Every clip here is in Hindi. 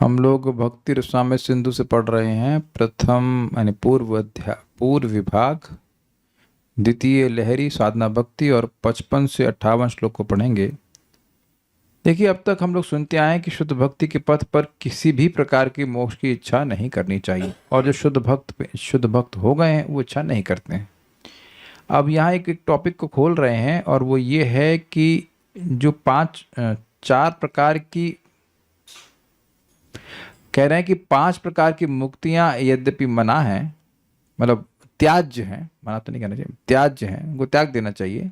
हम लोग भक्ति रसामृत सिंधु से पढ़ रहे हैं। प्रथम यानी पूर्व विभाग, द्वितीय लहरी साधना भक्ति और 55 से 58 श्लोक को पढ़ेंगे। देखिए, अब तक हम लोग सुनते आए हैं कि शुद्ध भक्ति के पथ पर किसी भी प्रकार की मोक्ष की इच्छा नहीं करनी चाहिए, और जो शुद्ध भक्त हो गए हैं वो इच्छा नहीं करते हैं। अब यहाँ एक टॉपिक को खोल रहे हैं, और वो ये है कि जो चार प्रकार की कह रहे हैं कि 5 प्रकार की मुक्तियां यद्यपि मना है, मतलब त्याज्य हैं, मना तो नहीं कहना चाहिए, त्याज्य हैं, उनको त्याग देना चाहिए,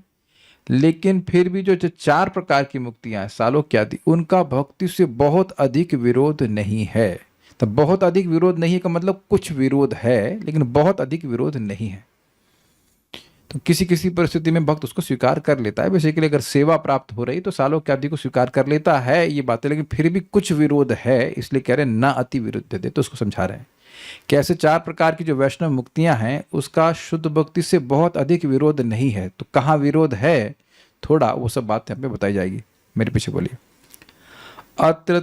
लेकिन फिर भी जो 4 प्रकार की मुक्तियां हैं सालोक्यादि, उनका भक्ति से बहुत अधिक विरोध नहीं है। तो बहुत अधिक विरोध नहीं है का मतलब कुछ विरोध है, लेकिन बहुत अधिक विरोध नहीं है। तो किसी किसी परिस्थिति में भक्त उसको स्वीकार कर लेता है। बेसिकली अगर सेवा प्राप्त हो रही तो सालोक्यादि को स्वीकार कर लेता है, ये बातें, लेकिन फिर भी कुछ विरोध है, इसलिए कह रहे हैं ना अति विरुद्ध दे। तो उसको समझा रहे हैं कि ऐसे 4 प्रकार की जो वैष्णव मुक्तियां हैं उसका शुद्ध भक्ति से बहुत अधिक विरोध नहीं है। तो कहाँ विरोध है, थोड़ा वो सब बातें हमें बताई जाएगी। मेरे पीछे बोलिए। अत्र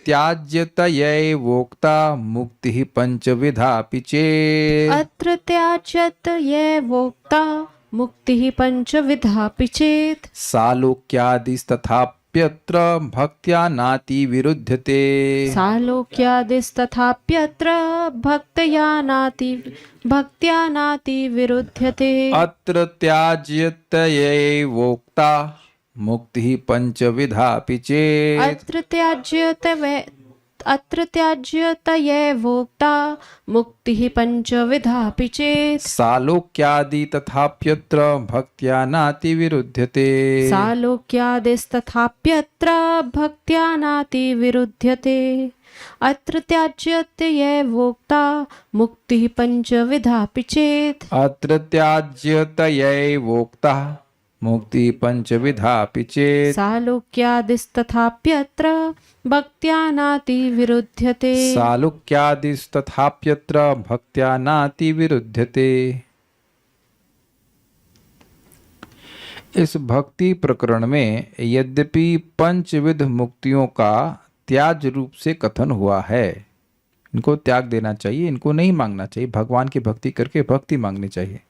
त्याज्यतयैवोक्ता मुक्ति पंचविधापि चेत्। अत्र त्याज्यतयैवोक्ता मुक्तिः पंचविधापि चेत्। सालोक्यादिस्तथाप्यत्र भक्त्या नाति विरुध्यते। सालोक्यादिस्तथाप्यत्र भक्त्या नाति विरुध्यते। अत्र त्याज्यतयैवोक्ता मुक्तिः पंचविधापि चेत्। अत्र त्याज्यतयैवोक्ता मुक्तिः पंचविधापि चेत्। सालोक्यादि तथाप्यत्र भक्त्या नाति विरुध्यते। सालोक्यादिस्तथाप्यत्र भक्त्या नाति विरुध्यते। अत्र त्याज्यतयैवोक्ता मुक्तिः पंचविधापि चेत्। अत्र त्याज्यतयैवोक्ता मुक्ति पंचविधापि चेत्। सालोक्यादिस्तथाप्यत्र भक्त्या नाति विरुध्यते। सालोक्यादिस्तथाप्यत्र भक्त्या नाति विरुध्यते। इस भक्ति प्रकरण में यद्यपि पंचविध मुक्तियों का त्याज रूप से कथन हुआ है, इनको त्याग देना चाहिए, इनको नहीं मांगना चाहिए, भगवान की भक्ति करके भक्ति मांगनी चाहिए,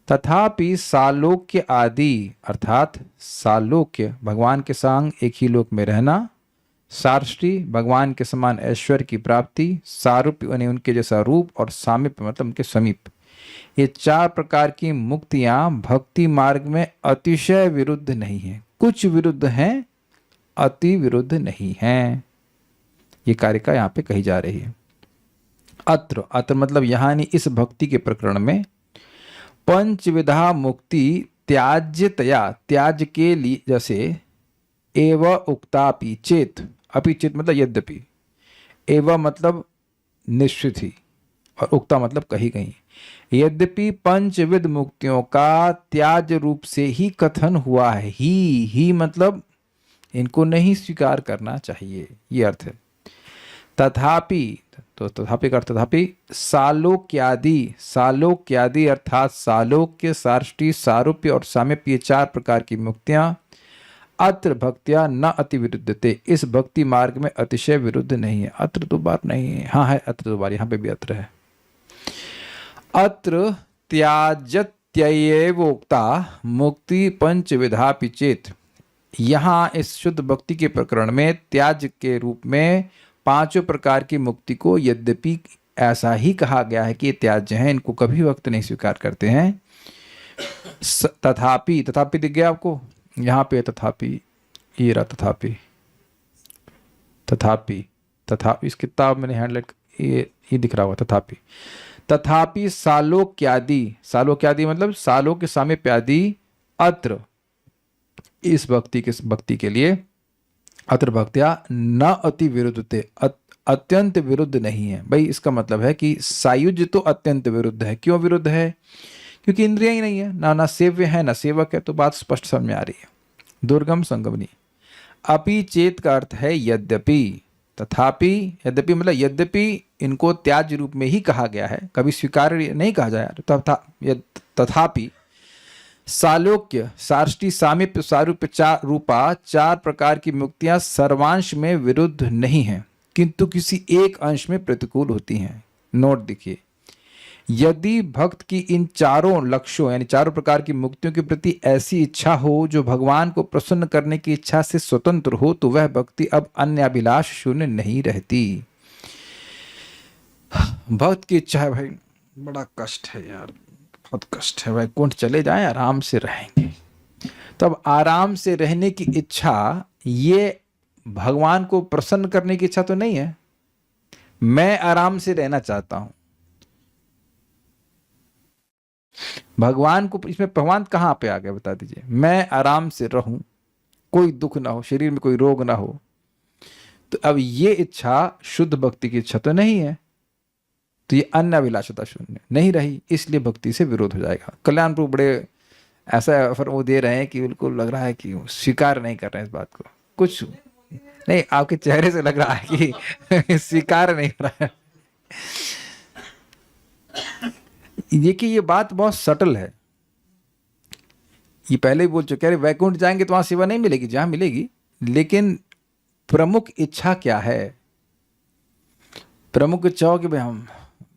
तथापि सालोक्य आदि अर्थात सालोक्य भगवान के संग एक ही लोक में रहना, सार्ष्टी भगवान के समान ऐश्वर्य की प्राप्ति, सारूप्य यानी उनके जैसा रूप, और सामीप्य मतलब उनके समीप, ये 4 प्रकार की मुक्तियां भक्ति मार्ग में अतिशय विरुद्ध नहीं है। कुछ विरुद्ध हैं, अति विरुद्ध नहीं हैं। ये कारिका यहाँ पे कही जा रही है। अत्र मतलब यहाँ नहीं, इस भक्ति के प्रकरण में पंचविधा मुक्ति त्याज्यतया, त्याज के लिए, जैसे एव उक्तापि चेत, अपि चेत मतलब यद्यपि, एव मतलब निश्चित ही, और उक्ता मतलब कही गई, यद्यपि पंचविध मुक्तियों का त्याज रूप से ही कथन हुआ है। ही मतलब इनको नहीं स्वीकार करना चाहिए, ये अर्थ है। तथापि, तो तथापि का अर्थ तथापि सालोक्यादि अर्थात सालोक्य, सार्ष्टी, सारूप्य और सामीप्य, ये 4 प्रकार की मुक्तियां अत्र भक्त्या न अति विरुद्धते, इस भक्ति मार्ग में अतिशय विरुद्ध नहीं है। अत्र 2 बार नहीं है, हाँ है अत्र 2 बार, यहाँ पे भी अत्र है। अत्र त्याज्यतयैवोक्ता मुक्ति पंचविधापि चेत्, यहाँ इस शुद्ध भक्ति के प्रकरण में त्याज के रूप में 5 प्रकार की मुक्ति को यद्यपि ऐसा ही कहा गया है कि ये त्याज्य हैं, इनको कभी भक्त नहीं स्वीकार करते हैं। तथापि दिख गया आपको, यहाँ पे तथापि, ये रहा तथापि इस किताब मैंने हैंडलाइट ये दिख रहा हुआ, तथापि सालोक्यादि मतलब सालों के सामीप्यादि, अत्र इस भक्ति के लिए अत्र भक्त्या न अति विरुद्धते, अत्यंत विरुद्ध नहीं है। भाई इसका मतलब है कि सायुज्य तो अत्यंत विरुद्ध है। क्यों विरुद्ध है? क्योंकि इंद्रियां ही नहीं है, ना सेव्य है ना सेवक है। तो बात स्पष्ट समझ में आ रही है। दुर्गम संगमनी। अपि चेत का अर्थ है यद्यपि, तथापि, यद्यपि मतलब यद्यपि इनको त्याज रूप में ही कहा गया है, कभी स्वीकार नहीं कहा जाए। तथापि सालोक्य, सार्ष्टी, सामीप्य, सारूप्य, रूपा, चार प्रकार की मुक्तियां सर्वांश में विरुद्ध नहीं हैं, किंतु किसी एक अंश में प्रतिकूल होती हैं। नोट देखिए, यदि भक्त की इन चारों लक्ष्यों यानी चारों प्रकार की मुक्तियों के प्रति ऐसी इच्छा हो जो भगवान को प्रसन्न करने की इच्छा से स्वतंत्र हो, तो वह भक्ति अब अन्य अभिलाष शून्य नहीं रहती। भक्त की इच्छा है भाई, बड़ा कष्ट है यार, बहुत कष्ट है, वैकुंठ चले जाएं, आराम से रहेंगे। तब आराम से रहने की इच्छा ये भगवान को प्रसन्न करने की इच्छा तो नहीं है। मैं आराम से रहना चाहता हूं, भगवान को इसमें भगवान कहां पे आ गया बता दीजिए। मैं आराम से रहूं, कोई दुख ना हो, शरीर में कोई रोग ना हो, तो अब ये इच्छा शुद्ध भक्ति की इच्छा तो नहीं है, तो ये अन्य अभिलाषता शून्य नहीं रही, इसलिए भक्ति से विरोध हो जाएगा। कल्याण प्रभु बड़े ऐसा ऑफर वो दे रहे हैं कि बिल्कुल लग रहा है कि स्वीकार नहीं कर रहे हैं इस बात को, कुछ नहीं, आपके चेहरे से लग रहा है कि स्वीकार नहीं कर रहा है। देखिए ये बात बहुत सटल है, ये पहले ही बोल चुके हैं, वैकुंठ जाएंगे तो वहां सेवा नहीं मिलेगी, जहां मिलेगी, लेकिन प्रमुख इच्छा क्या है? प्रमुख इच्छा हो कि भाई हम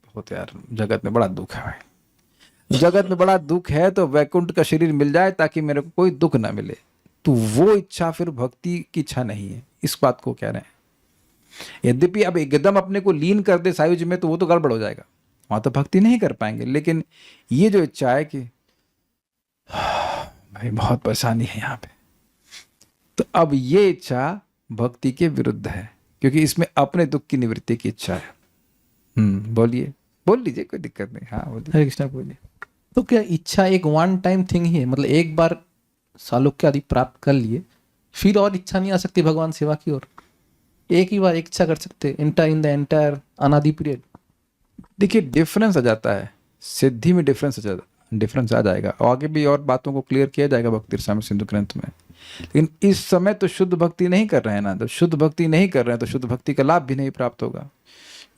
बहुत यार जगत में बड़ा दुख है, भाई जगत में बड़ा दुख है तो वैकुंठ का शरीर मिल जाए ताकि मेरे को कोई दुख ना मिले, तो वो इच्छा फिर भक्ति की इच्छा नहीं है, इस बात को कह रहे हैं। यद्यपि अब एकदम अपने को लीन कर दे सायुज में तो वो तो गड़बड़ हो जाएगा, वहां तो भक्ति नहीं कर पाएंगे। लेकिन ये जो इच्छा है कि भाई बहुत परेशानी है यहाँ पे, तो अब ये इच्छा भक्ति के विरुद्ध है, क्योंकि इसमें अपने दुख की निवृत्ति की इच्छा है। बोलिए, बोल लीजिए, कोई दिक्कत नहीं। हाँ बोलिए। हरे कृष्णा। बोलिए। तो क्या इच्छा एक वन टाइम थिंग ही है, मतलब एक बार सालोक्य आदि प्राप्त कर लिए फिर और इच्छा नहीं आ सकती भगवान सेवा की ओर? एक ही बार एक इच्छा कर सकते एंटायर इन द एंटायर अनादि पीरियड? देखिए डिफरेंस आ जाता है, सिद्धि में डिफरेंस आ जाएगा, और आगे भी और बातों को क्लियर किया जाएगा भक्ति रसायन सिंधु ग्रंथ में। लेकिन इस समय तो शुद्ध भक्ति नहीं कर रहे हैं ना, तो शुद्ध भक्ति नहीं कर रहे हैं तो शुद्ध भक्ति का लाभ भी नहीं प्राप्त होगा,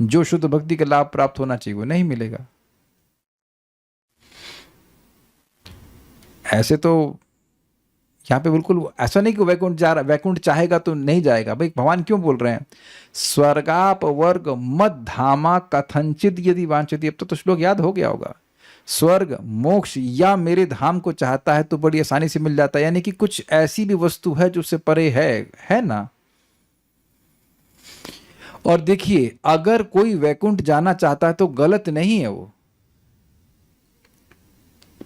जो शुद्ध भक्ति का लाभ प्राप्त होना चाहिए वो नहीं मिलेगा। ऐसे तो यहाँ पे बिल्कुल ऐसा नहीं कि वैकुंठ जा रहा, वैकुंठ चाहेगा तो नहीं जाएगा। भाई भगवान क्यों बोल रहे हैं स्वर्गाप वर्ग मद धामा कथंचित यदि वांछति, अब तो श्लोक याद हो गया होगा। स्वर्ग मोक्ष या मेरे धाम को चाहता है तो बड़ी आसानी से मिल जाता है, यानी कि कुछ ऐसी भी वस्तु है जो उससे परे है ना। और देखिए अगर कोई वैकुंठ जाना चाहता है तो गलत नहीं है वो।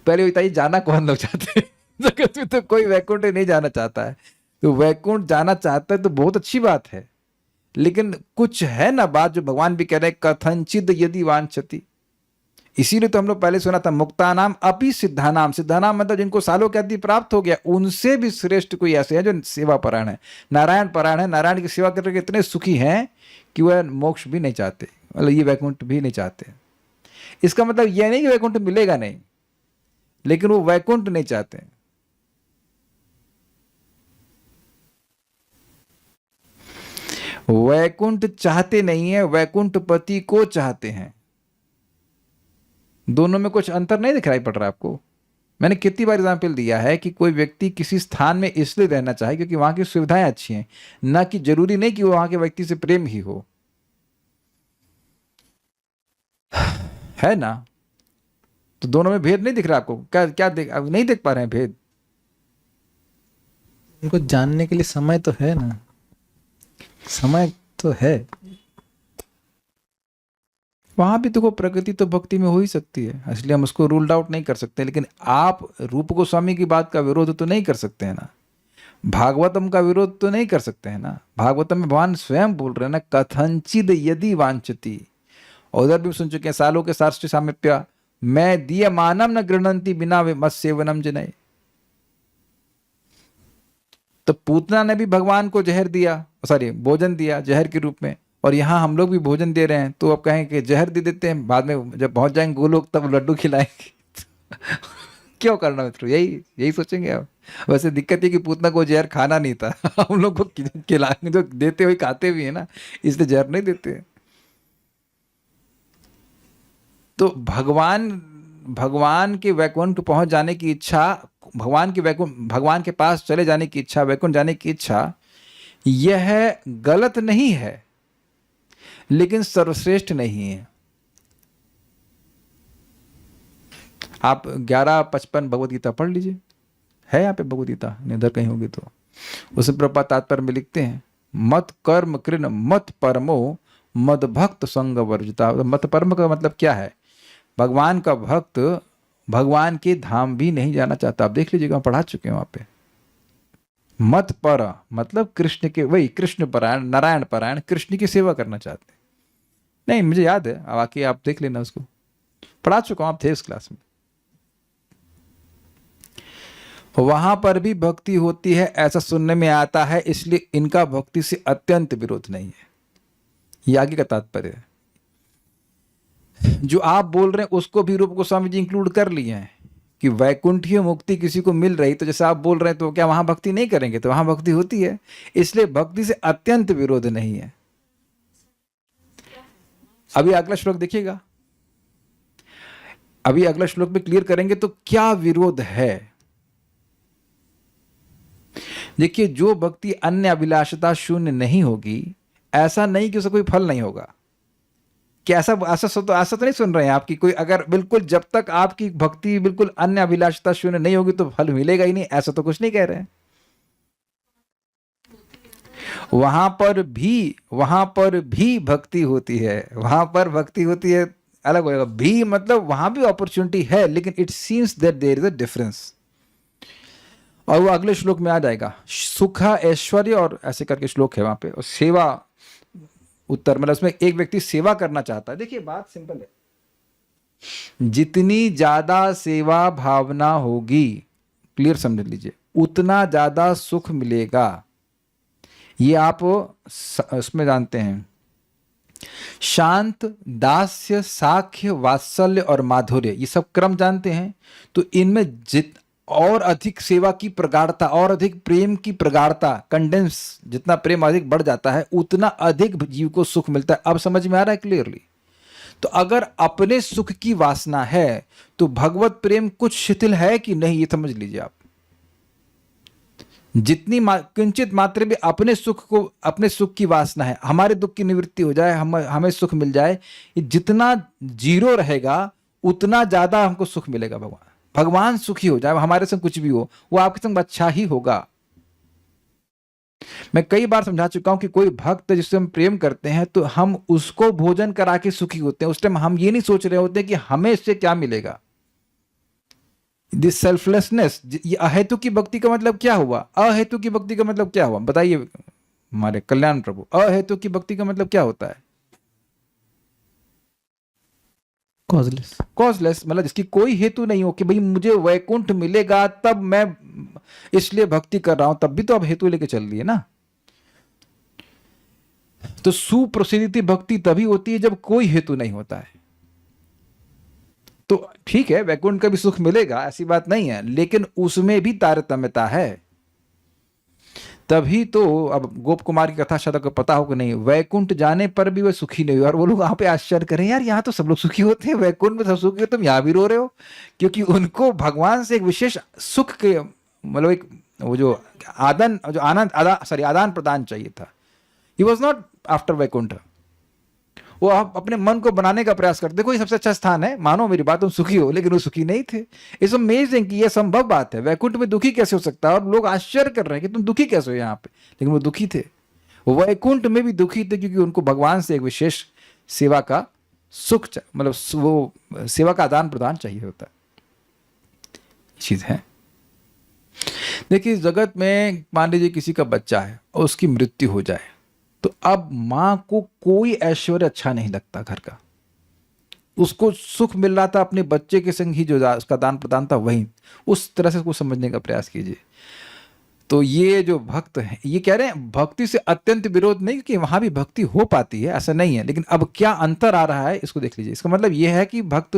पहले बताइए जाना कौन लोग चाहते हैं? जगत में तो कोई वैकुंठ नहीं जाना चाहता है, तो वैकुंठ जाना चाहता है तो बहुत अच्छी बात है, लेकिन कुछ है ना बात जो भगवान भी कह रहे हैं कथंचिद यदि वांछति। इसीलिए तो हम लोग पहले सुना था मुक्तानाम अपि सिद्धानाम। सिद्धानाम मतलब जिनको सालों के आदि प्राप्त हो गया, उनसे भी श्रेष्ठ कोई ऐसे है जो सेवा परायण है, नारायण परायण है, नारायण की सेवा करके इतने सुखी हैं कि वह मोक्ष भी नहीं चाहते, मतलब ये वैकुंठ भी नहीं चाहते। इसका मतलब यह नहीं कि वैकुंठ मिलेगा नहीं, लेकिन वो वैकुंठ नहीं चाहते। वैकुंठ चाहते नहीं है, वैकुंठ पति को चाहते हैं। दोनों में कुछ अंतर नहीं दिखाई पड़ रहा आपको? मैंने कितनी बार एग्जाम्पल दिया है कि कोई व्यक्ति किसी स्थान में इसलिए रहना चाहे क्योंकि वहां की सुविधाएं अच्छी हैं, ना कि जरूरी नहीं कि वो वहां के व्यक्ति से प्रेम ही हो, है ना। तो दोनों में भेद नहीं दिख रहा आपको? क्या नहीं देख पा रहे हैं भेद? उनको जानने के लिए समय तो है ना, समय तो है। वहां भी देखो प्रकृति तो भक्ति में हो ही सकती है, इसलिए हम उसको रूल्ड आउट नहीं कर सकते। लेकिन आप रूप गोस्वामी की बात का विरोध तो नहीं कर सकते हैं ना, भागवतम का विरोध तो नहीं कर सकते हैं ना। भागवतम में भगवान स्वयं बोल रहे हैं ना कथंचिद यदि वांछति, और उधर भी सुन चुके हैं सालों के सार्ष्ट सामिप्या मैं दिय मानम न गृणंती बिना मत सेवनम जने। तो पूतना ने भी भगवान को जहर दिया, सॉरी भोजन दिया जहर के रूप में, और यहाँ हम लोग भी भोजन दे रहे हैं, तो अब कहें कि जहर दे देते हैं, बाद में जब पहुंच जाएंगे गोलोक तब लड्डू खिलाएंगे। क्यों करना मित्रों, यही सोचेंगे आप। वैसे दिक्कत है कि पूतना को जहर खाना नहीं था, हम लोग को खिलाएंगे, जो देते हुए खाते भी है ना, इसलिए जहर नहीं देते। तो भगवान भगवान के वैकुंठ पहुंच जाने की इच्छा, भगवान के पास चले जाने की इच्छा, वैकुंठ जाने की इच्छा, यह गलत नहीं है लेकिन सर्वश्रेष्ठ नहीं है। आप 11:55 भगवत गीता पढ़ लीजिए, है यहाँ पे भगवत गीता, इधर कहीं होगी तो। उसमें प्रभुपाद तात्पर्य में लिखते हैं, मत कर्म कृण मत परमो मद भक्त संग वर्जिता। मत परम का मतलब क्या है? भगवान का भक्त भगवान के धाम भी नहीं जाना चाहता। आप देख लीजिएगा, पढ़ा चुके हैं वहां पे। मत पर मतलब कृष्ण के, वही कृष्ण परायण, नारायण परायण, कृष्ण की सेवा करना चाहते हैं। नहीं, मुझे याद है, बाकी आप देख लेना, उसको पढ़ा चुका हूं, आप थे उस क्लास में। वहां पर भी भक्ति होती है ऐसा सुनने में आता है, इसलिए इनका भक्ति से अत्यंत विरोध नहीं है। ये आगे का तात्पर्य है। जो आप बोल रहे हैं उसको भी रूप गोस्वामी जी इंक्लूड कर लिए हैं कि वैकुंठीय मुक्ति किसी को मिल रही, तो जैसे आप बोल रहे हैं तो क्या वहां भक्ति नहीं करेंगे? तो वहां भक्ति होती है, इसलिए भक्ति से अत्यंत विरोध नहीं है। अभी अगला श्लोक देखिएगा, अभी अगला श्लोक में क्लियर करेंगे तो क्या विरोध है। देखिए, जो भक्ति अन्य अभिलाषता शून्य नहीं होगी, ऐसा नहीं कि उसका कोई फल नहीं होगा। क्या ऐसा तो नहीं सुन रहे हैं आपकी कोई, अगर बिल्कुल जब तक आपकी भक्ति बिल्कुल अन्य अभिलाषता शून्य नहीं होगी तो फल मिलेगा ही नहीं, ऐसा तो कुछ नहीं कह रहे हैं। वहां पर भी भक्ति होती है, वहां पर भक्ति होती है, अलग होगा भी, मतलब वहां भी अपॉर्चुनिटी है, लेकिन it seems that there is a difference. और वो अगले श्लोक में आ जाएगा, सुख ऐश्वर्य और ऐसे करके श्लोक है वहां पे, और सेवा उत्तर, मतलब उसमें एक व्यक्ति सेवा करना चाहता है। देखिए, बात सिंपल है, जितनी ज्यादा सेवा भावना होगी, क्लियर समझ लीजिए, उतना ज्यादा सुख मिलेगा। ये आप उसमें जानते हैं, शांत, दास्य, साख्य, वात्सल्य और माधुर्य, ये सब क्रम जानते हैं। तो इनमें और अधिक सेवा की प्रगाढ़ता और अधिक प्रेम की प्रगाढ़ता, कंडेंस, जितना प्रेम अधिक बढ़ जाता है उतना अधिक जीव को सुख मिलता है। अब समझ में आ रहा है क्लियरली? तो अगर अपने सुख की वासना है तो भगवत प्रेम कुछ शिथिल है कि नहीं, ये समझ लीजिए आप। जितनी किंचित मात्रा में अपने सुख की वासना है, हमारे दुख की निवृत्ति हो जाए, हमें सुख मिल जाए, ये जितना जीरो रहेगा उतना ज्यादा हमको सुख मिलेगा। भगवान सुखी हो जाए, हमारे संग कुछ भी हो, वो आपके संग अच्छा ही होगा। मैं कई बार समझा चुका हूं कि कोई भक्त जिससे हम प्रेम करते हैं तो हम उसको भोजन करा के सुखी होते हैं। उस टाइम हम ये नहीं सोच रहे होते कि हमें इससे क्या मिलेगा। दिस सेल्फलेसनेस, ये अहेतु की भक्ति का मतलब क्या हुआ? अहेतु की भक्ति का मतलब क्या हुआ बताइए हमारे कल्याण प्रभु? अहेतु की भक्ति का मतलब क्या होता है? कॉजलेस, मतलब जिसकी कोई हेतु नहीं हो कि भाई मुझे वैकुंठ मिलेगा तब मैं इसलिए भक्ति कर रहा हूं, तब भी तो अब हेतु लेके चल रही है ना। तो सुप्रसिद्धि भक्ति तभी होती है जब कोई हेतु नहीं होता है। तो ठीक है, वैकुंठ का भी सुख मिलेगा, ऐसी बात नहीं है, लेकिन उसमें भी तारतम्यता है। तभी तो अब गोप कुमार की कथा शायद आपको पता हो कि नहीं, वैकुंठ जाने पर भी वह सुखी नहीं हुआ। और वो लोग वहां पे आश्चर्य करें, यार यहाँ तो सब लोग सुखी होते हैं, वैकुंठ में सब सुखी होते, तुम यहाँ भी रो रहे हो। क्योंकि उनको भगवान से एक विशेष सुख के, मतलब एक वो जो आदान प्रदान चाहिए था। He was not after Vaikunth. वो आप अपने मन को बनाने का प्रयास करते, देखो ये सबसे अच्छा स्थान है, मानो मेरी बात, तुम सुखी हो, लेकिन वो सुखी नहीं थे। इट्स अमेजिंग कि ये संभव बात है, वैकुंठ में दुखी कैसे हो सकता है? और लोग आश्चर्य कर रहे हैं कि तुम दुखी कैसे हो यहाँ पे, लेकिन वो दुखी थे। वैकुंठ में भी दुखी थे क्योंकि उनको भगवान से एक विशेष सेवा का सुख, मतलब वो सेवा का आदान प्रदान चाहिए होता है। चीज है। देखिए, जगत में मान लीजिए किसी का बच्चा है और उसकी मृत्यु हो जाए, तो अब मां को कोई ऐश्वर्य अच्छा नहीं लगता घर का। उसको सुख मिल रहा था अपने बच्चे के संग ही, जो उसका दान प्रदान था वही, उस तरह से उसको समझने का प्रयास कीजिए। तो ये जो भक्त हैं, ये कह रहे हैं भक्ति से अत्यंत विरोध नहीं, कि वहां भी भक्ति हो पाती है, ऐसा नहीं है। लेकिन अब क्या अंतर आ रहा है इसको देख लीजिए। इसका मतलब ये है कि भक्त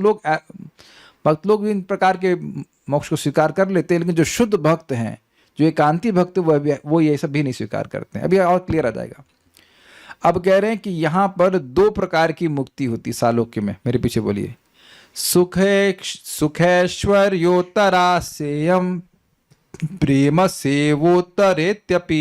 लोग भी इन प्रकार के मोक्ष को स्वीकार कर लेते हैं, लेकिन जो शुद्ध भक्त हैं, जो एकांती भक्त, वो ये सब भी नहीं स्वीकार करते हैं। अभी और क्लियर आ जाएगा। अब कह रहे हैं कि यहां पर 2 प्रकार की मुक्ति होती सालोक्य में, मेरे पीछे बोलिए। सुखैश्वर्योत्तरा सेयं प्रेम सेवोत्तरेत्यपि।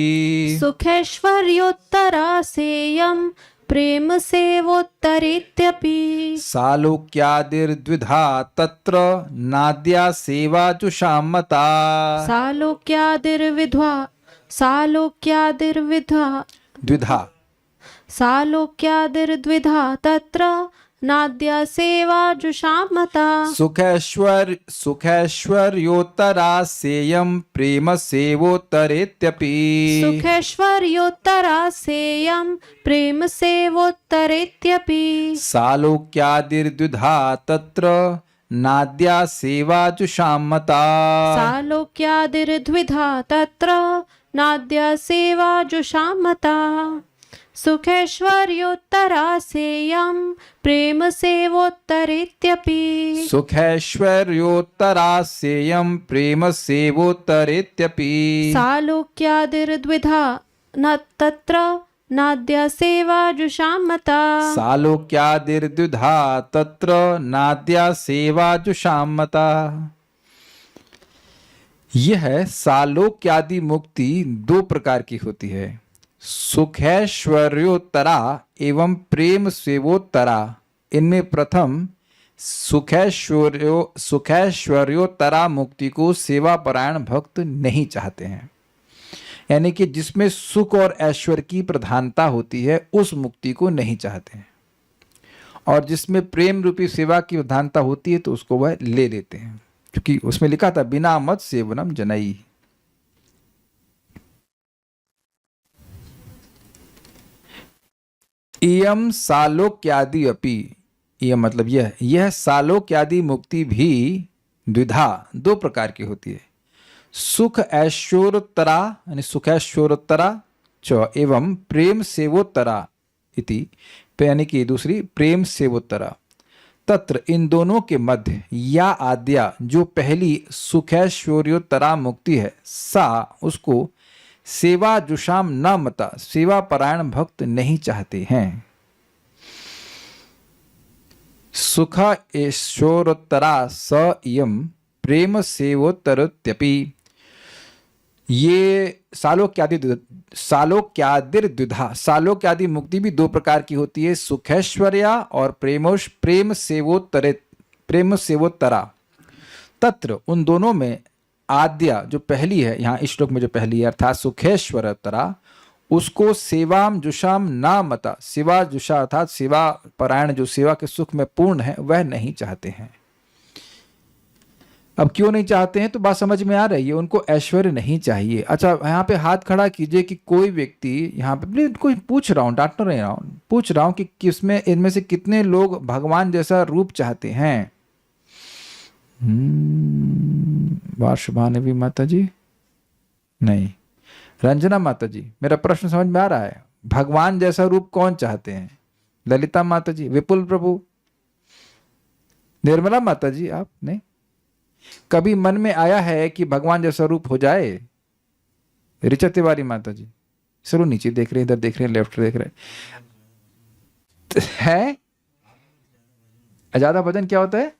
सुखैश्वर्योत्तरा सेयं प्रेम सेवोत्तरेत्यपि। सालोक्यादिर्द्विधा तत्र नाद्या सेवा जुषामता। सालोक्यादिर्विद्वा द्विधा सालोक्यादिर्द्विधा तत्र नाद्या सेवा जुषामता। सुखैश्वर्योत्तरा सेयं प्रेम सेवोत्तरेत्यपि। सुखैश्वर्योत्तरा सेयं प्रेम सेवोत्तरेत्यपि। सालोक्यादिर्द्विधा तत्र नाद्या सेवा जुषामता। सालोक्यादिर्द्विधा तत्र नाद्या सेवा जुषामता। सुखैश्वर्योत्तरा सेयं प्रेम सेवोत्तरेत्यपि। सुखैश्वर्योत्तरा सेयं प्रेम सेवोत्तरेत्यपि। सालोक्यादिर्द्विधा न तत्र नाद्या सेवा जुषामता। सालोक्यादिर्द्विधा तत्र नाद्या सेवा जुषामता। यह सालोक्यादि मुक्ति दो प्रकार की होती है, सुखैश्वर्योत्तरा एवं प्रेम सेवोत्तरा। इनमें प्रथम सुखैश्वर्योत्तरा मुक्ति को सेवापरायण भक्त नहीं चाहते हैं, यानी कि जिसमें सुख और ऐश्वर्य की प्रधानता होती है उस मुक्ति को नहीं चाहते हैं, और जिसमें प्रेम रूपी सेवा की प्रधानता होती है तो उसको वह ले लेते हैं, क्योंकि उसमें लिखा था बिना मत सेवनम जनई। इयम सालोक्यादि अपि, यह मतलब यह सालोक्यादि मुक्ति भी द्विधा दो प्रकार की होती है, सुख ऐश्वर्योत्तरा यानी सुखैश्वर्योत्तरा च एवं प्रेम सेवोत्तरा इति, यानी कि दूसरी प्रेम सेवोत्तरा। तत्र इन दोनों के मध्य या आद्या जो पहली सुखैश्वर्योत्तरा मुक्ति है, सा उसको सेवा जुषाम न मता, सेवा परायण भक्त नहीं चाहते हैं। सुख ऐश्वर्योत्तरा स इयम प्रेम सेवोत्तरेत्यपि। ये सालोक्यादिर्द्विधा, सालोक्यादि मुक्ति भी दो प्रकार की होती है, सुखैश्वर्या और प्रेम सेवोत्तरा। तत्र उन दोनों में आद्या जो पहली है, यहाँ इस श्लोक में जो पहली है अर्थात सुखैश्वर्योत्तरा, उसको सेवाम जुषाम ना मता, सेवा जुषा अर्थात सेवा परायण जो सेवा के सुख में पूर्ण है वह नहीं चाहते हैं। अब क्यों नहीं चाहते हैं तो बात समझ में आ रही है, उनको ऐश्वर्य नहीं चाहिए। अच्छा, यहाँ पे हाथ खड़ा कीजिए कि कोई व्यक्ति यहाँ पे, कोई पूछ रहा हूँ, डांट नहीं रहा हूँ, पूछ रहा हूँ कि किसमें इनमें से कितने लोग भगवान जैसा रूप चाहते हैं। वार्षभानवी माता जी, नहीं। रंजना माता जी, मेरा प्रश्न समझ में आ रहा है? भगवान जैसा रूप कौन चाहते हैं? ललिता माता जी, विपुल प्रभु, निर्मला माता जी, आप नहीं? कभी मन में आया है कि भगवान जैसा रूप हो जाए? ऋचा तिवारी माता जी, सर नीचे देख रहे हैं, इधर देख रहे हैं, लेफ्ट देख रहे हैं। ज्यादा वजन क्या होता है?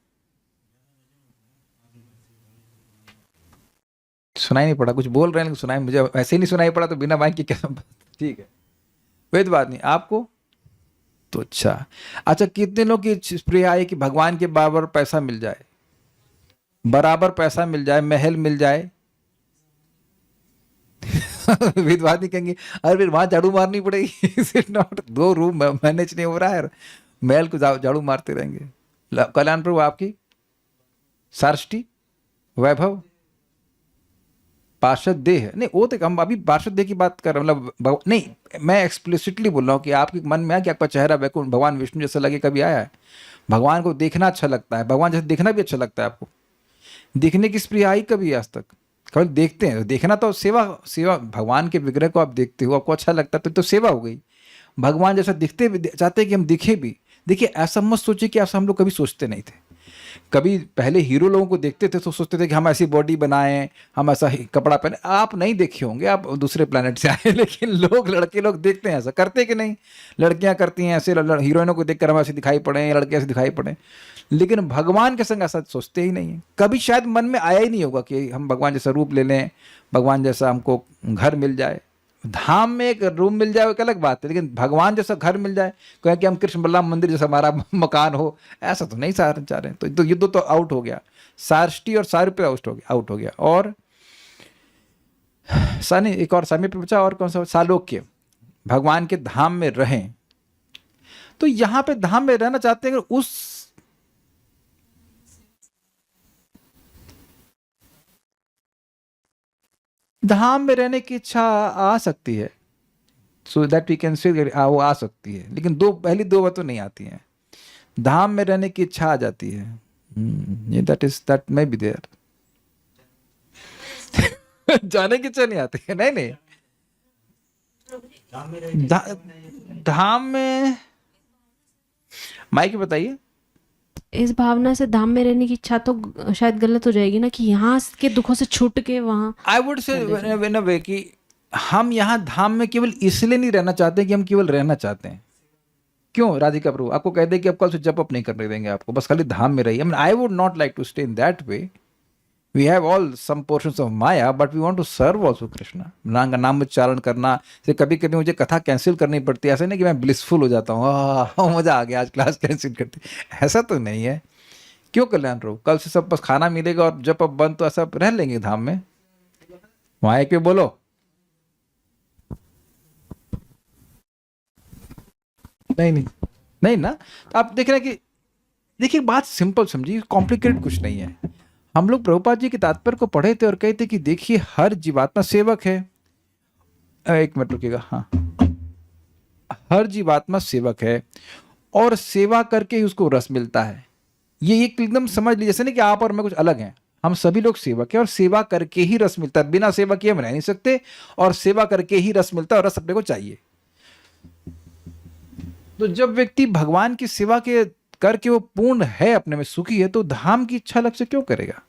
सुनाई नहीं पड़ा, कुछ बोल रहे हैं लेकिन सुनाई, मुझे ऐसे ही नहीं सुनाई पड़ा तो बिना माइक के क्या? ठीक है, कोई बात नहीं। आपको तो अच्छा, कितने लोग की प्रिय है कि भगवान के बराबर पैसा मिल जाए, बराबर पैसा मिल जाए, महल मिल जाए? विद्वानी कहेंगे अरे फिर वहां झाड़ू मारनी पड़ेगी। नॉट, 2 रूम मैनेज नहीं हो रहा है, महल को झाड़ू मारते रहेंगे। कल्याण प्रभु आपकी सारष्टी, वैभव, पार्षद देह, नहीं वो तो हम अभी पार्षद देह की बात कर रहे हैं, मतलब नहीं, मैं एक्सप्लिसिटली बोल रहा हूँ कि आपके मन में आया कि आपका चेहरा वैकुंठ भगवान विष्णु जैसा लगे, कभी आया है? भगवान को देखना अच्छा लगता है, भगवान जैसे देखना भी अच्छा लगता है आपको? देखने की स्प्रिय आई कभी आज तक? कभी देखते हैं? देखना तो सेवा, भगवान के विग्रह को आप देखते हो, आपको अच्छा लगता है तो सेवा हो गई। भगवान जैसा दिखते भी चाहते हैं कि हम दिखे भी। देखिए, ऐसा मत सोचिए कि ऐसा हम लोग कभी सोचते नहीं थे। कभी पहले हीरो लोगों को देखते थे तो सोचते थे कि हम ऐसी बॉडी बनाएं, हम ऐसा कपड़ा पहने। आप नहीं देखे होंगे, आप दूसरे प्लेनेट से आए, लेकिन लड़के लोग देखते हैं ऐसा, करते कि नहीं? लड़कियां करती हैं ऐसे, हीरोइनों को देखकर हम ऐसे दिखाई पड़े, लड़के ऐसे दिखाई पड़े। लेकिन भगवान के संग ऐसा सोचते ही नहीं है। कभी शायद मन में आया ही नहीं होगा कि हम भगवान जैसा रूप ले लें, भगवान जैसा हमको घर मिल जाए। धाम में एक रूम मिल जाए वो एक अलग बात है, लेकिन भगवान जैसा घर मिल जाए, कहें कि हम कृष्ण बलराम मंदिर जैसा हमारा मकान हो, ऐसा तो नहीं चाह रहे हैं। तो युद्ध तो आउट हो गया, सारष्टी और सारूप्य आउट हो गया। और सानी एक और सामी पे बचा, और कौन सा? सालोक्य, भगवान के धाम में रहें। तो यहां पे धाम में रहना चाहते हैं, अगर उस धाम में रहने की इच्छा आ सकती है, so that we can say वो आ सकती है, लेकिन पहली दो बातें नहीं आती हैं। धाम में रहने की इच्छा आ जाती है, ये दैट मे बी देयर। जाने की इच्छा नहीं आती है, नहीं धाम में माइक बताइए। इस भावना से धाम में रहने की इच्छा तो शायद गलत हो जाएगी ना, कि यहाँ के दुखों से छूट के वहाँ। आई वुड से इन अ वे कि हम यहाँ धाम में केवल इसलिए नहीं रहना चाहते कि हम केवल रहना चाहते हैं। क्यों राधिका प्रभु आपको कह दे कि अब कल से जप अप नहीं करने देंगे आपको, बस खाली धाम में रहिए। I would not like to stay in that way. We have all some portions of maya, but we want to serve also Krishna. नाम उच्चारण करना से कभी कभी मुझे कथा कैंसिल करनी पड़ती है, ऐसा नहीं कि मैं ब्लिसफुल हो जाता हूँ, मजा आ गया आज क्लास कैंसिल करते, ऐसा तो नहीं है। क्यों कल्याण प्रभु? कल से सब बस खाना मिलेगा और जब अब बंद तो ऐसा रह लेंगे धाम में। वहां एक बोलो नहीं ना। तो आप देख रहे हैं कि देखिए बात सिंपल समझिए, कॉम्प्लिकेटेड कुछ नहीं है। हम लोग प्रभुपाद जी के तात्पर्य को पढ़े थे और कहे थे कि देखिए हर जीवात्मा सेवक है। एक मिनट रुकिएगा, हाँ, हर जीवात्मा सेवक है और सेवा करके ही उसको रस मिलता है। ये एक एकदम समझ लीजिए, जैसे नहीं कि आप और मैं कुछ अलग हैं, हम सभी लोग सेवक हैं और सेवा करके ही रस मिलता है। बिना सेवा किए हम रह नहीं सकते, और सेवा करके ही रस मिलता है, और रस अपने को चाहिए। तो जब व्यक्ति भगवान की सेवा के करके वो पूर्ण है, अपने में सुखी है, तो धाम की इच्छा अलग से क्यों करेगा?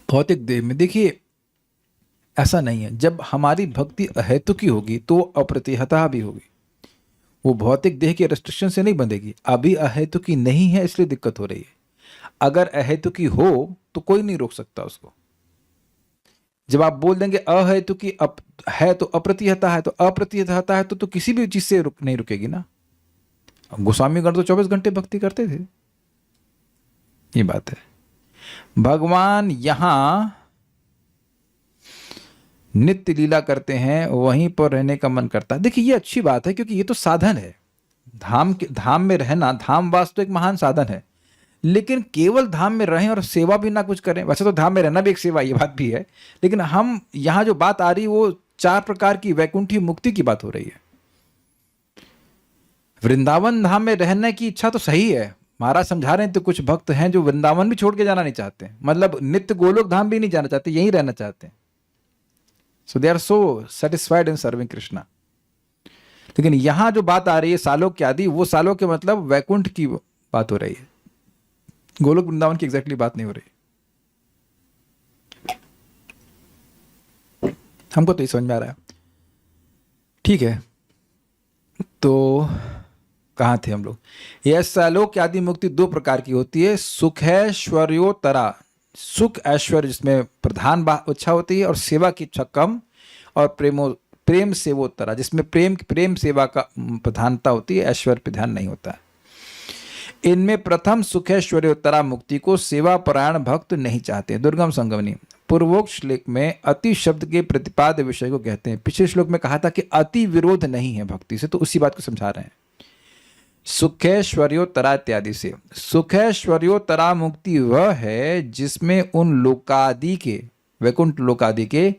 भौतिक देह में देखिए ऐसा नहीं है। जब हमारी भक्ति अहेतुकी होगी तो अप्रतिहता भी होगी। वो भौतिक देह के रेस्ट्रिक्शन से नहीं बंधेगी। अभी अहेतुकी नहीं है इसलिए दिक्कत हो रही है। अगर अहेतुकी हो तो कोई नहीं रोक सकता उसको। जब आप बोल देंगे अहेतुकी है तो अप्रतिहता है, तो अप्रतिहता है तो किसी भी चीज से नहीं रुकेगी ना। गोस्वामीगण तो 24 घंटे भक्ति करते थे, ये बात है। भगवान यहां नित्य लीला करते हैं, वहीं पर रहने का मन करता है। देखिए ये अच्छी बात है, क्योंकि ये तो साधन है। धाम में रहना, धाम वास तो एक महान साधन है, लेकिन केवल धाम में रहें और सेवा भी ना कुछ करें। वैसे तो धाम में रहना भी एक सेवा, ये बात भी है, लेकिन हम यहां जो बात आ रही है वो 4 प्रकार की वैकुंठी मुक्ति की बात हो रही है। वृंदावन धाम में रहने की इच्छा तो सही है, महाराज समझा रहे हैं। तो कुछ भक्त हैं जो वृंदावन भी छोड़ के जाना नहीं चाहते, मतलब नित्य गोलोक धाम भी नहीं जाना चाहते, यहीं रहना चाहते हैं। So they are so satisfied in serving Krishna. लेकिन यहां जो बात आ रही है सालोक्य आदि, वो सालोक्य मतलब वैकुंठ की बात हो रही है, गोलोक वृंदावन की एग्जैक्टली बात नहीं हो रही। हमको तो ये समझ में आ रहा है, ठीक है। तो कहाँ थे हम लोग? यह सालोक्य आदि मुक्ति 2 प्रकार की होती है। सुखैश्वर्योत्तरा, सुख ऐश्वर्य जिसमें प्रधान इच्छा होती है और सेवा की इच्छा कम, और प्रेम सेवोत्तरा जिसमें प्रेम सेवा का प्रधानता होती है, ऐश्वर्य पे ध्यान नहीं होता है। इनमें प्रथम सुखैश्वर्योत्तरा मुक्ति को सेवा परायण भक्त नहीं चाहते। दुर्गम संगमनी पूर्वोक्त श्लोक में अति शब्द के प्रतिपाद्य विषय को कहते हैं। पिछले श्लोक में कहा था कि अति विरोध नहीं है भक्ति से, तो उसी बात को समझा रहे हैं। सुखैश्वर्योत्तरा इत्यादि से सुखैश्वर्योत्तरा मुक्ति वह है जिसमें उन लोकादि के, वैकुंठ लोकादि के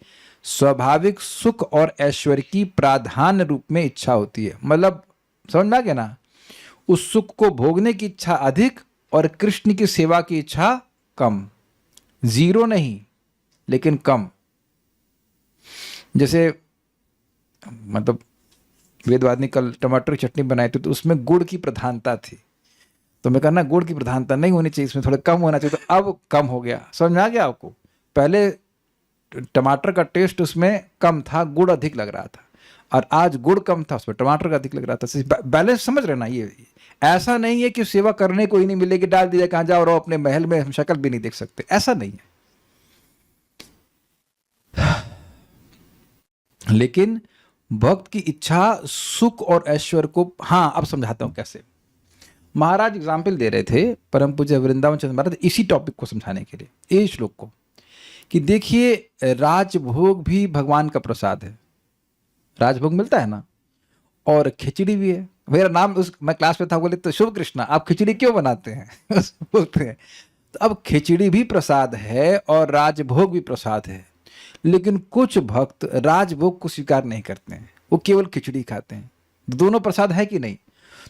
स्वाभाविक सुख और ऐश्वर्य की प्राधान्य रूप में इच्छा होती है। मतलब समझ में आ गया ना? उस सुख को भोगने की इच्छा अधिक और कृष्ण की सेवा की इच्छा कम। 0 नहीं लेकिन कम। जैसे मतलब वेदवादी कल टमाटर की चटनी बनाई थी तो उसमें गुड़ की प्रधानता थी, तो मैं कहना गुड़ की प्रधानता नहीं होनी चाहिए, इसमें थोड़ा कम होना चाहिए, तो अब कम हो गया। समझ में आ गया आपको? पहले टमाटर का टेस्ट उसमें कम था, गुड़ अधिक लग रहा था, और आज गुड़ कम था उसमें टमाटर का अधिक लग रहा था। बैलेंस समझ रहे ना? ये ऐसा नहीं है कि सेवा करने को ही नहीं मिलेगी, डाल दीजिए कहाँ जाओ रहो अपने महल में, हम शक्ल भी नहीं देख सकते, ऐसा नहीं है। लेकिन भक्त की इच्छा सुख और ऐश्वर्य को, हाँ अब समझाता हूं कैसे। महाराज एग्जाम्पल दे रहे थे, परम पूज्य वृंदावन चंद्र महाराज, इसी टॉपिक को समझाने के लिए, इस श्लोक को, कि देखिए राजभोग भी भगवान का प्रसाद है, राजभोग मिलता है ना, और खिचड़ी भी है। मेरा नाम मैं क्लास में था, बोले तो शुभ कृष्णा आप खिचड़ी क्यों बनाते हैं बोलते हैं। तो अब खिचड़ी भी प्रसाद है और राजभोग भी प्रसाद है, लेकिन कुछ भक्त राजभोग को स्वीकार नहीं करते हैं, वो केवल खिचड़ी खाते हैं। दोनों प्रसाद है कि नहीं?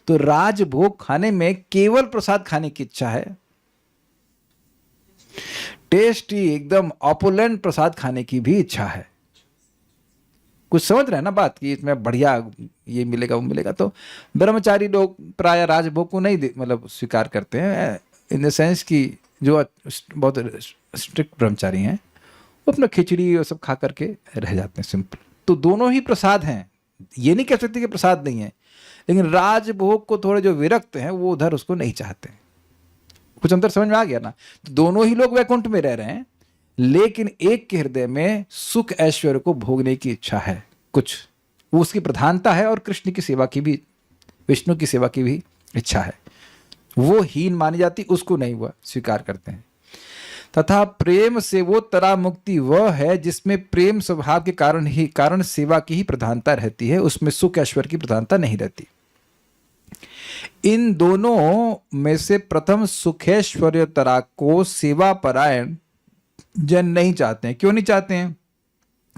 तो राजभोग खाने में केवल प्रसाद खाने की इच्छा है, टेस्टी एकदम ऑपुलेंट प्रसाद खाने की भी इच्छा है। कुछ समझ रहे हैं ना बात, कि इसमें बढ़िया ये मिलेगा वो मिलेगा। तो ब्रह्मचारी लोग प्राय राजभोग को नहीं मतलब स्वीकार करते हैं, इन द सेंस कि जो बहुत स्ट्रिक्ट ब्रह्मचारी हैं वो अपना खिचड़ी और सब खा करके रह जाते हैं, सिंपल। तो दोनों ही प्रसाद हैं, ये नहीं कह सकते कि प्रसाद नहीं है, लेकिन राजभोग को थोड़े जो विरक्त हैं वो उधर उसको नहीं चाहते। कुछ अंतर समझ में आ गया ना? तो दोनों ही लोग वैकुंठ में रह रहे हैं, लेकिन एक के हृदय में सुख ऐश्वर्य को भोगने की इच्छा है, कुछ वो उसकी प्रधानता है, और कृष्ण की सेवा की भी, विष्णु की सेवा की भी इच्छा है। वो हीन मानी जाती, उसको नहीं हुआ स्वीकार करते हैं। तथा प्रेम से वो तरा मुक्ति वह है जिसमें प्रेम स्वभाव के कारण सेवा की ही प्रधानता रहती है, उसमें सुख ऐश्वर्य की प्रधानता नहीं रहती। इन दोनों में से प्रथम सुखेश्वर्य तरा को सेवा परायण जन नहीं चाहते हैं। क्यों नहीं चाहते हैं?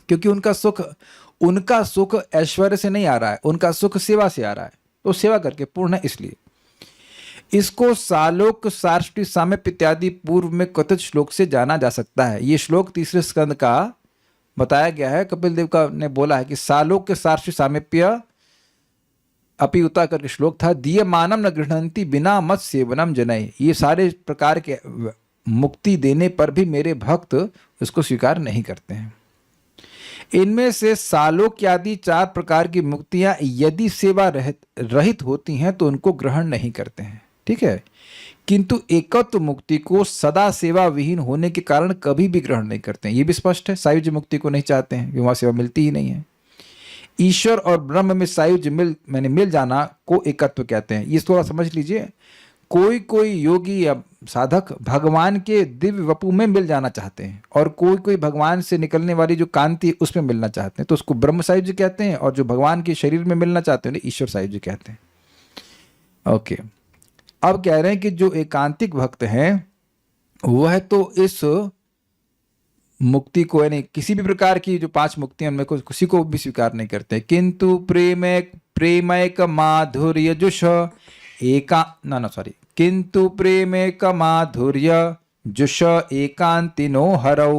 क्योंकि उनका सुख ऐश्वर्य से नहीं आ रहा है, उनका सुख सेवा से आ रहा है, तो सेवा करके पूर्ण है इसलिए। इसको सालोक सार्ष्टी सामीप्य इत्यादि पूर्व में कथित श्लोक से जाना जा सकता है। ये श्लोक तीसरे स्कंद का बताया गया है। कपिल देव का ने बोला है कि सालोक सार्ष्टी सामीप्य अपियुता करके श्लोक था, दिय मानम न गृहणंती बिना मत सेवनम जनय। ये सारे प्रकार के मुक्ति देने पर भी मेरे भक्त उसको स्वीकार नहीं करते हैं। इनमें से सालोक आदि 4 प्रकार की मुक्तियां यदि सेवा रहित होती हैं तो उनको ग्रहण नहीं करते हैं, ठीक है। किंतु एकत्व मुक्ति को सदा सेवा विहीन होने के कारण कभी भी ग्रहण नहीं करते हैं। ये भी स्पष्ट है, सायुज्य मुक्ति को नहीं चाहते हैं क्योंकि वहां सेवा मिलती ही नहीं है। ईश्वर और ब्रह्म में सायुज्य मिल जाना को एकत्व कहते हैं। ये थोड़ा समझ लीजिए। कोई कोई योगी या साधक भगवान के दिव्य वपु में मिल जाना चाहते हैं, और कोई कोई भगवान से निकलने वाली जो कांति है उसमें मिलना चाहते हैं, तो उसको ब्रह्म सायुज्य कहते हैं। और जो भगवान के शरीर में मिलना चाहते हैं ईश्वर सायुज्य कहते हैं। ओके, अब कह रहे हैं कि जो एकांतिक भक्त हैं वह तो इस मुक्ति को, यानी किसी भी प्रकार की जो 5 मुक्तियां उनमें को किसी को भी स्वीकार नहीं करते। किंतु प्रेमैक माधुर्य जुष किंतु प्रेमैक माधुर्य जुष एकांतिनो हरौ।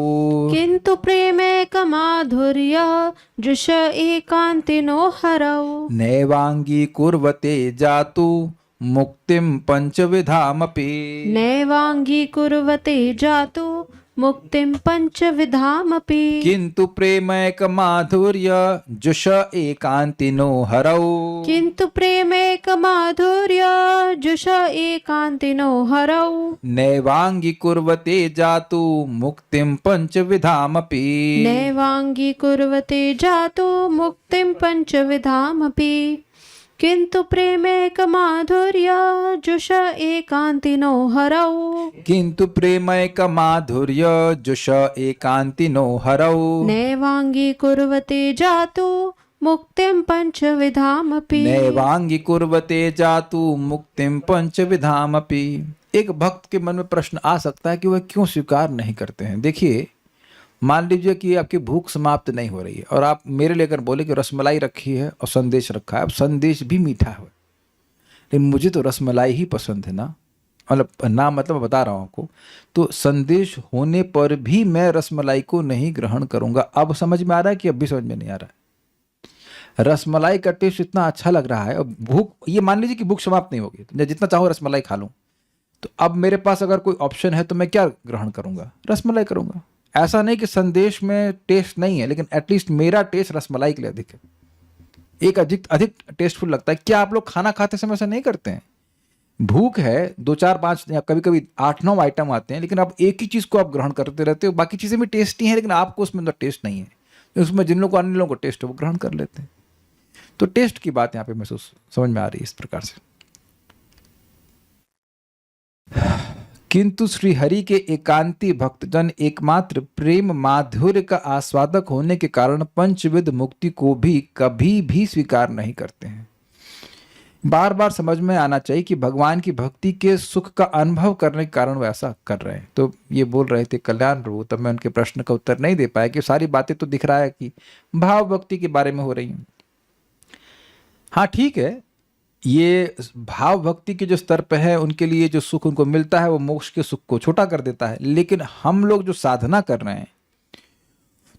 किंतु प्रेमैक माधुर्य जुष एकांतिनो हरौ। नैवांगी कुर्वते जातु मुक्तिम पंचविधामपि। नैवांगी कुर्वते जातु मुक्तिम पंचविधामपि। किंतु प्रेमैक माधुर्य जुष एकांतिनो हरौ। किंतु प्रेमैक माधुर्य जुष एकांतिनो हरौ। नैवांगी कुर्वते जातु मुक्तिम पंचविधामपि। नैवांगी कुर्वते जातु मुक्तिम पंचविधामपि। किंतु प्रेमैक माधुर्य जुष एकांतिनो हरौ। किंतु प्रेमैक माधुर्य जुष एकांतिनो हरौ। नैवांगी कुर्वते जातु मुक्तिम पंचविधामपि। नैवांगी कुर्वते जातु मुक्तिम पंचविधामपि। एक भक्त के मन में प्रश्न आ सकता है कि वह क्यों स्वीकार नहीं करते हैं। देखिए, मान लीजिए कि आपकी भूख समाप्त नहीं हो रही है और आप मेरे लिए अगर बोले कि रसमलाई रखी है और संदेश रखा है, अब संदेश भी मीठा है, लेकिन मुझे तो रसमलाई ही पसंद है ना, मतलब मैं बता रहा हूँ आपको, तो संदेश होने पर भी मैं रसमलाई को नहीं ग्रहण करूंगा। अब समझ में आ रहा है कि अब भी समझ में नहीं आ रहा रसमलाई का टेस्ट इतना अच्छा लग रहा है और भूख, ये मान लीजिए कि भूख समाप्त नहीं होगी, तो मैं जितना चाहूँ रसमलाई खा लूँ, तो अब मेरे पास अगर कोई ऑप्शन है तो मैं क्या ग्रहण करूँगा? रसमलाई करूँगा। ऐसा नहीं कि संदेश में टेस्ट नहीं है, लेकिन एटलीस्ट मेरा टेस्ट रसमलाई के लिए अधिक है, एक अधिक अधिक टेस्टफुल लगता है। क्या आप लोग खाना खाते समय ऐसा नहीं करते हैं? भूख है, 2 4 5 या कभी कभी 8 9 आइटम आते हैं, लेकिन आप एक ही चीज़ को आप ग्रहण करते रहते हो, बाकी चीज़ें भी टेस्टी हैं लेकिन आपको उसमें अंदर टेस्ट नहीं है। उसमें जिन लोगों को, अन्य लोगों को टेस्ट है वो ग्रहण कर लेते हैं। तो टेस्ट की बात यहाँ पे महसूस समझ में आ रही है इस प्रकार से। किंतु श्री हरि के एकांती भक्तजन एकमात्र प्रेम माधुर्य का आस्वादक होने के कारण पंचविध मुक्ति को भी कभी भी स्वीकार नहीं करते हैं। बार बार समझ में आना चाहिए कि भगवान की भक्ति के सुख का अनुभव करने के कारण वो ऐसा कर रहे हैं। तो ये बोल रहे थे कल्याण प्रभु, तब मैं उनके प्रश्न का उत्तर नहीं दे पाया कि सारी बातें तो दिख रहा है कि भाव भक्ति के बारे में हो रही हैं। हाँ ठीक है, ये भाव भक्ति के जो स्तर पे है उनके लिए जो सुख उनको मिलता है वो मोक्ष के सुख को छोटा कर देता है, लेकिन हम लोग जो साधना कर रहे हैं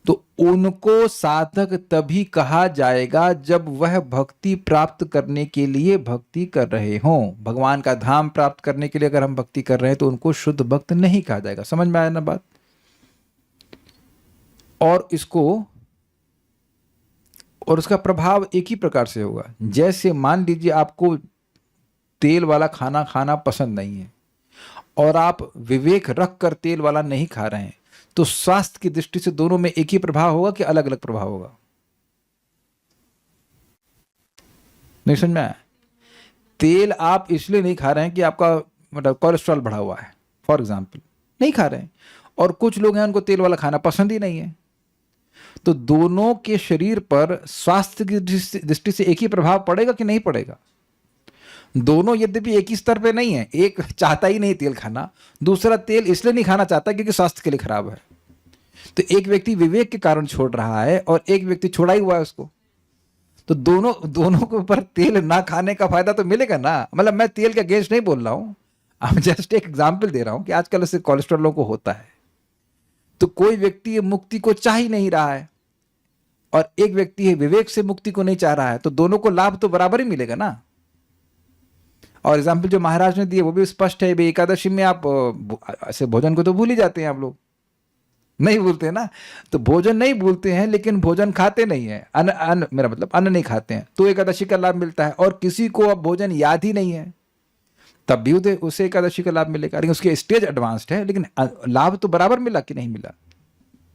तो उनको साधक तभी कहा जाएगा जब वह भक्ति प्राप्त करने के लिए भक्ति कर रहे हों। भगवान का धाम प्राप्त करने के लिए अगर हम भक्ति कर रहे हैं तो उनको शुद्ध भक्त नहीं कहा जाएगा। समझ में आया ना बात? और उसका प्रभाव एक ही प्रकार से होगा। जैसे मान लीजिए आपको तेल वाला खाना खाना पसंद नहीं है और आप विवेक रख कर तेल वाला नहीं खा रहे हैं, तो स्वास्थ्य की दृष्टि से दोनों में एक ही प्रभाव होगा कि अलग अलग प्रभाव होगा? नहीं समझ में आया? तेल आप इसलिए नहीं खा रहे हैं कि आपका मतलब कोलेस्ट्रॉल बढ़ा हुआ है, फॉर एग्जाम्पल, नहीं खा रहे हैं, और कुछ लोग हैं उनको तेल वाला खाना पसंद ही नहीं है, तो दोनों के शरीर पर स्वास्थ्य की दृष्टि से एक ही प्रभाव पड़ेगा कि नहीं पड़ेगा? दोनों यद्यपि एक ही स्तर पे नहीं है, एक चाहता ही नहीं तेल खाना, दूसरा तेल इसलिए नहीं खाना चाहता क्योंकि स्वास्थ्य के लिए खराब है। तो एक व्यक्ति विवेक के कारण छोड़ रहा है और एक व्यक्ति छोड़ा ही हुआ है उसको, तो दोनों के ऊपर तेल ना खाने का फायदा तो मिलेगा ना। मतलब मैं तेल के अगेंस्ट नहीं बोल रहा हूं, अब जस्ट एक एग्जाम्पल दे रहा हूं कि आजकल इससे कोलेस्ट्रॉल लोगों को होता है। तो कोई व्यक्ति ये मुक्ति को चाह ही नहीं रहा है और एक व्यक्ति है विवेक से मुक्ति को नहीं चाह रहा है, तो दोनों को लाभ तो बराबर ही मिलेगा ना। और एग्जाम्पल जो महाराज ने दिए वो भी स्पष्ट है। एकादशी में आप ऐसे भोजन को तो भूल ही जाते हैं, आप लोग नहीं भूलते ना। तो भोजन नहीं भूलते हैं लेकिन भोजन खाते नहीं है, अन्न मेरा मतलब अन्न नहीं खाते हैं, तो एकादशी का लाभ मिलता है। और किसी को अब भोजन याद ही नहीं है तब भी उसे एकादशी का लाभ मिलेगा, लेकिन उसके स्टेज एडवांस्ड है, लेकिन लाभ तो बराबर मिला कि नहीं मिला?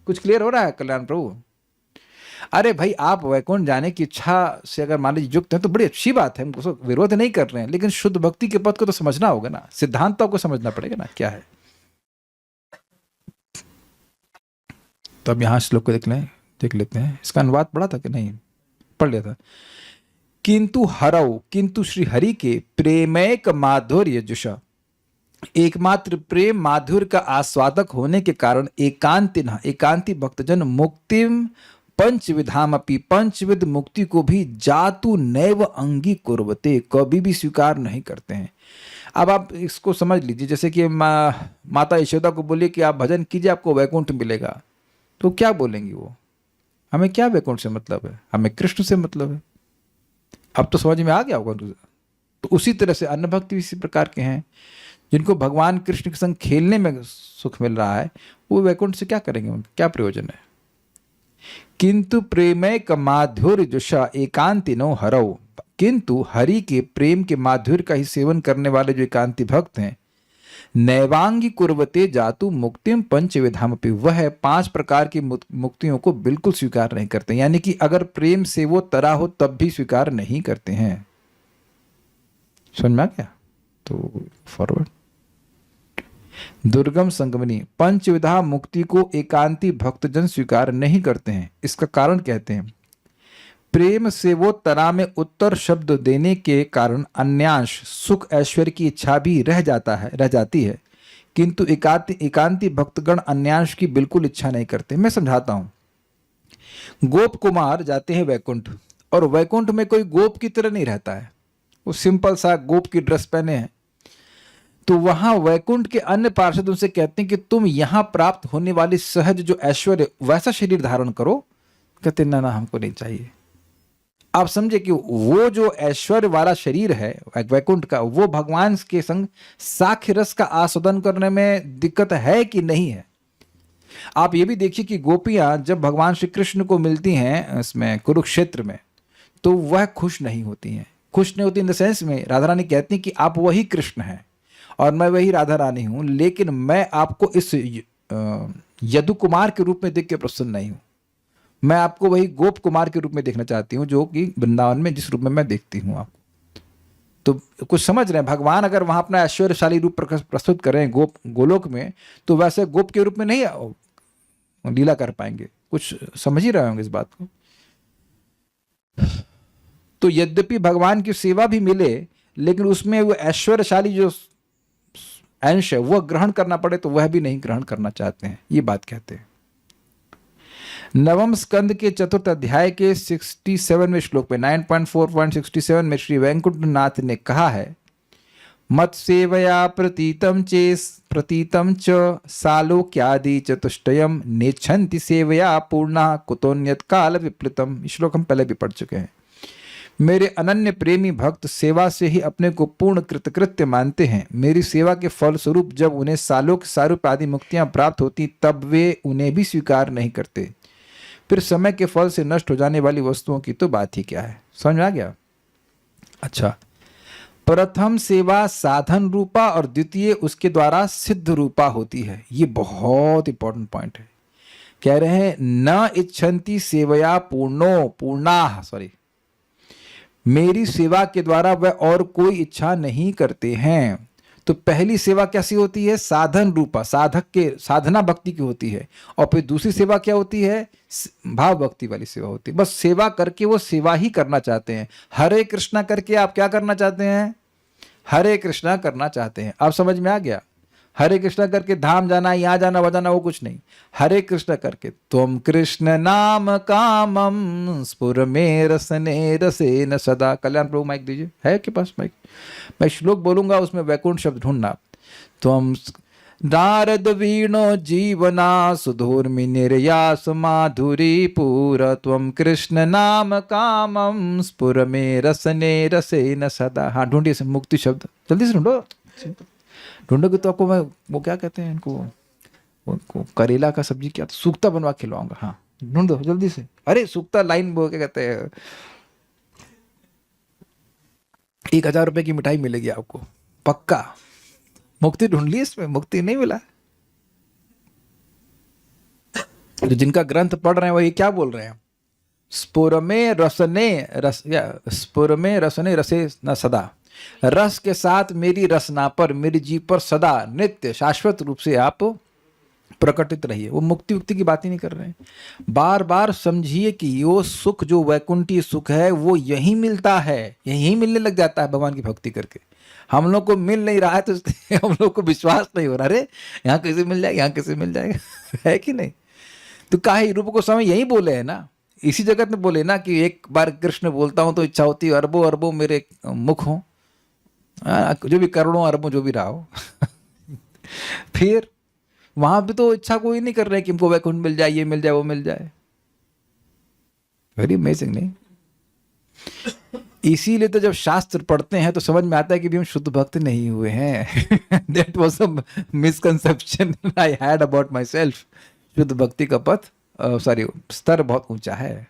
कुछ क्लियर हो रहा है कल्याण प्रभु? अरे भाई, आप वैकुंठ जाने की इच्छा से अगर मान लीजिए युक्त हैं तो बड़ी अच्छी बात है, हम उसको विरोध नहीं कर रहे हैं, लेकिन शुद्ध भक्ति के पथ को तो समझना होगा ना, सिद्धांत तो आपको समझना पड़ेगा ना क्या है। तो अब यहाँ श्लोक को देख लेते हैं। इसका अनुवाद पढ़ा था कि नहीं? पढ़ लिया था। किंतु हरौ, किंतु श्री हरि के प्रेमैक माधुर्य जुषा, एकमात्र प्रेम माधुर्य का आस्वादक होने के कारण एकांती भक्तजन मुक्तिम पंचविधामपि, पंचविध मुक्ति को भी जातु नैव अंगी कुर्वते, कभी भी स्वीकार नहीं करते हैं। अब आप इसको समझ लीजिए, जैसे कि माता यशोदा को बोलिए कि आप भजन कीजिए आपको वैकुंठ मिलेगा, तो क्या बोलेंगी वो? हमें क्या वैकुंठ से मतलब है, हमें कृष्ण से मतलब है। अब तो समझ में आ गया होगा। तो उसी तरह से अन्य भक्ति इसी प्रकार के हैं, जिनको भगवान कृष्ण के संग खेलने में सुख मिल रहा है, वो वैकुंठ से क्या करेंगे, उनका क्या प्रयोजन है? किंतु प्रेमैक माधुर्य जुषा एकांतिनो हरौ, किंतु हरि के प्रेम के माधुर्य का ही सेवन करने वाले जो एकांती भक्त हैं, नैवांगी कुर्वते जातु मुक्तिम पंचविधामपि, वह 5 प्रकार की मुक्तियों को बिल्कुल स्वीकार नहीं करते, यानी कि अगर प्रेम से वो तरा हो तब भी स्वीकार नहीं करते हैं। समझ में आ गया? तो फॉरवर्ड। दुर्गम संगमनी, पंचविधा मुक्ति को एकांती भक्तजन स्वीकार नहीं करते हैं। इसका कारण कहते हैं, प्रेम से वो तना में उत्तर शब्द देने के कारण अन्यांश सुख ऐश्वर्य की इच्छा भी रह जाती है, किंतु एकांती भक्तगण अन्यांश की बिल्कुल इच्छा नहीं करते। मैं समझाता हूं। गोप कुमार जाते हैं वैकुंठ, और वैकुंठ में कोई गोप की तरह नहीं रहता है, वो सिंपल सा गोप की ड्रेस पहने हैं। तो वहां वैकुंठ के अन्य पार्षद उनसे कहते हैं कि तुम यहां प्राप्त होने वाली सहज जो ऐश्वर्य वैसा शरीर धारण करो। कहते ना हमको नहीं चाहिए। आप समझे कि वो जो ऐश्वर्य वाला शरीर है वैकुंठ का, वो भगवान के संग साख्य रस का आस्वादन करने में दिक्कत है कि नहीं है। आप ये भी देखिए कि गोपियां जब भगवान श्री कृष्ण को मिलती हैं इसमें कुरुक्षेत्र में, तो वह खुश नहीं होती हैं। खुश नहीं होती इन द सेंस में, राधा रानी कहती कि आप वही कृष्ण हैं और मैं वही राधा रानी हूं, लेकिन मैं आपको इस यदु कुमार के रूप में देख के प्रसन्न नहीं हूं। मैं आपको वही गोप कुमार के रूप में देखना चाहती हूँ, जो कि वृंदावन में जिस रूप में मैं देखती हूँ आपको। तो कुछ समझ रहे हैं, भगवान अगर वहां अपना ऐश्वर्यशाली रूप प्रस्तुत करें गोलोक में, तो वैसे गोप के रूप में नहीं लीला कर पाएंगे। कुछ समझ ही रहे होंगे इस बात को। तो यद्यपि भगवान की सेवा भी मिले, लेकिन उसमें वो ऐश्वर्यशाली जो अंश है वह ग्रहण करना पड़े, तो वह भी नहीं ग्रहण करना चाहते हैं। ये बात कहते हैं। नवम स्कंद के 4th अध्याय के 67वें श्लोक में 9.4.67 में श्री वैकुंठनाथ ने कहा है, मत सेवया प्रतीतम च सालोक्यादि चतुष्टयम नेच्छन्ति सेवया पूर्णा कुतोन्यत काल विप्लुतम। श्लोक हम पहले भी पढ़ चुके हैं। मेरे अनन्य प्रेमी भक्त सेवा से ही अपने को पूर्ण कृतकृत्य मानते हैं। मेरी सेवा के फल स्वरूप जब उन्हें सालोक सारूप आदि मुक्तियां प्राप्त होती, तब वे उन्हें भी स्वीकार नहीं करते। फिर समय के फल से नष्ट हो जाने वाली वस्तुओं की तो बात ही क्या है। समझ में आ गया? अच्छा, प्रथम सेवा साधन रूपा और द्वितीय उसके द्वारा सिद्ध रूपा होती है। ये बहुत इंपॉर्टेंट पॉइंट है। कह रहे हैं न इच्छन्ति सेवया मेरी सेवा के द्वारा वह और कोई इच्छा नहीं करते हैं। तो पहली सेवा कैसी होती है? साधन रूपा, साधक के साधना भक्ति की होती है। और फिर दूसरी सेवा क्या होती है? भाव भक्ति वाली सेवा होती है। बस सेवा करके वो सेवा ही करना चाहते हैं। हरे कृष्णा करके आप क्या करना चाहते हैं? हरे कृष्णा करना चाहते हैं। आप समझ में आ गया? हरे कृष्णा करके धाम जाना, यहाँ जाना, वह जाना, वो कुछ नहीं। हरे कृष्णा करके तुम कृष्ण नाम कामम स्फुर में रसने रसे न सदा। कल्याण प्रभु माइक दीजिए, है के पास माइक? मैं श्लोक बोलूंगा, उसमें वैकुंठ शब्द ढूंढना। तुम नारद वीणो जीवना सुधूर्मि निर्यास माधुरी पूर त्वम कृष्ण नाम कामम स्फुर में रसने रसे न सदा। हाँ ढूंढिए से मुक्ति शब्द, जल्दी से ढूंढो। ढूंढोगे तो आपको मैं वो क्या कहते हैं उनको करेला का सब्जी क्या सूक्ता बनवा खिलवाऊंगा। हाँ ढूंढो जल्दी से। अरे सूक्ता लाइन वो क्या कहते हैं, 1000 रुपए की मिठाई मिलेगी आपको पक्का। मुक्ति ढूंढ ली, इसमें मुक्ति नहीं मिला। तो जिनका ग्रंथ पढ़ रहे हैं वही क्या बोल रहे हैं? स्फुर में रसने रसे न सदा। रस के साथ मेरी रसना पर, मेरी जीव पर सदा नित्य शाश्वत रूप से आप प्रकटित रहिए। वो मुक्ति उक्ति की बात ही नहीं कर रहे हैं। बार बार समझिए कि यो सुख जो वैकुंठी सुख है वो यहीं मिलता है, यहीं मिलने लग जाता है भगवान की भक्ति करके। हम लोग को मिल नहीं रहा है तो हम लोग को विश्वास नहीं हो रहा, अरे यहाँ कैसे मिल जाएगा, यहाँ कैसे मिल जाएगा है कि नहीं? तो काहे रूप गोस्वामी यही बोले हैं ना, इसी जगत में बोले ना कि एक बार कृष्ण बोलता हूं तो इच्छा होती है अरबों अरबों मेरे मुख हो, जो भी करोड़ों अरबों जो भी रहा हो फिर वहां भी तो इच्छा कोई नहीं कर रहे कि हमको वैकुंठ मिल जाए, ये मिल जाए, वो मिल जाए। वेरी अमेजिंग नहीं? इसीलिए तो जब शास्त्र पढ़ते हैं तो समझ में आता है कि भी हम शुद्ध भक्त नहीं हुए हैं। That was a misconception I had about my self. शुद्ध भक्ति का पथ स्तर बहुत ऊंचा है।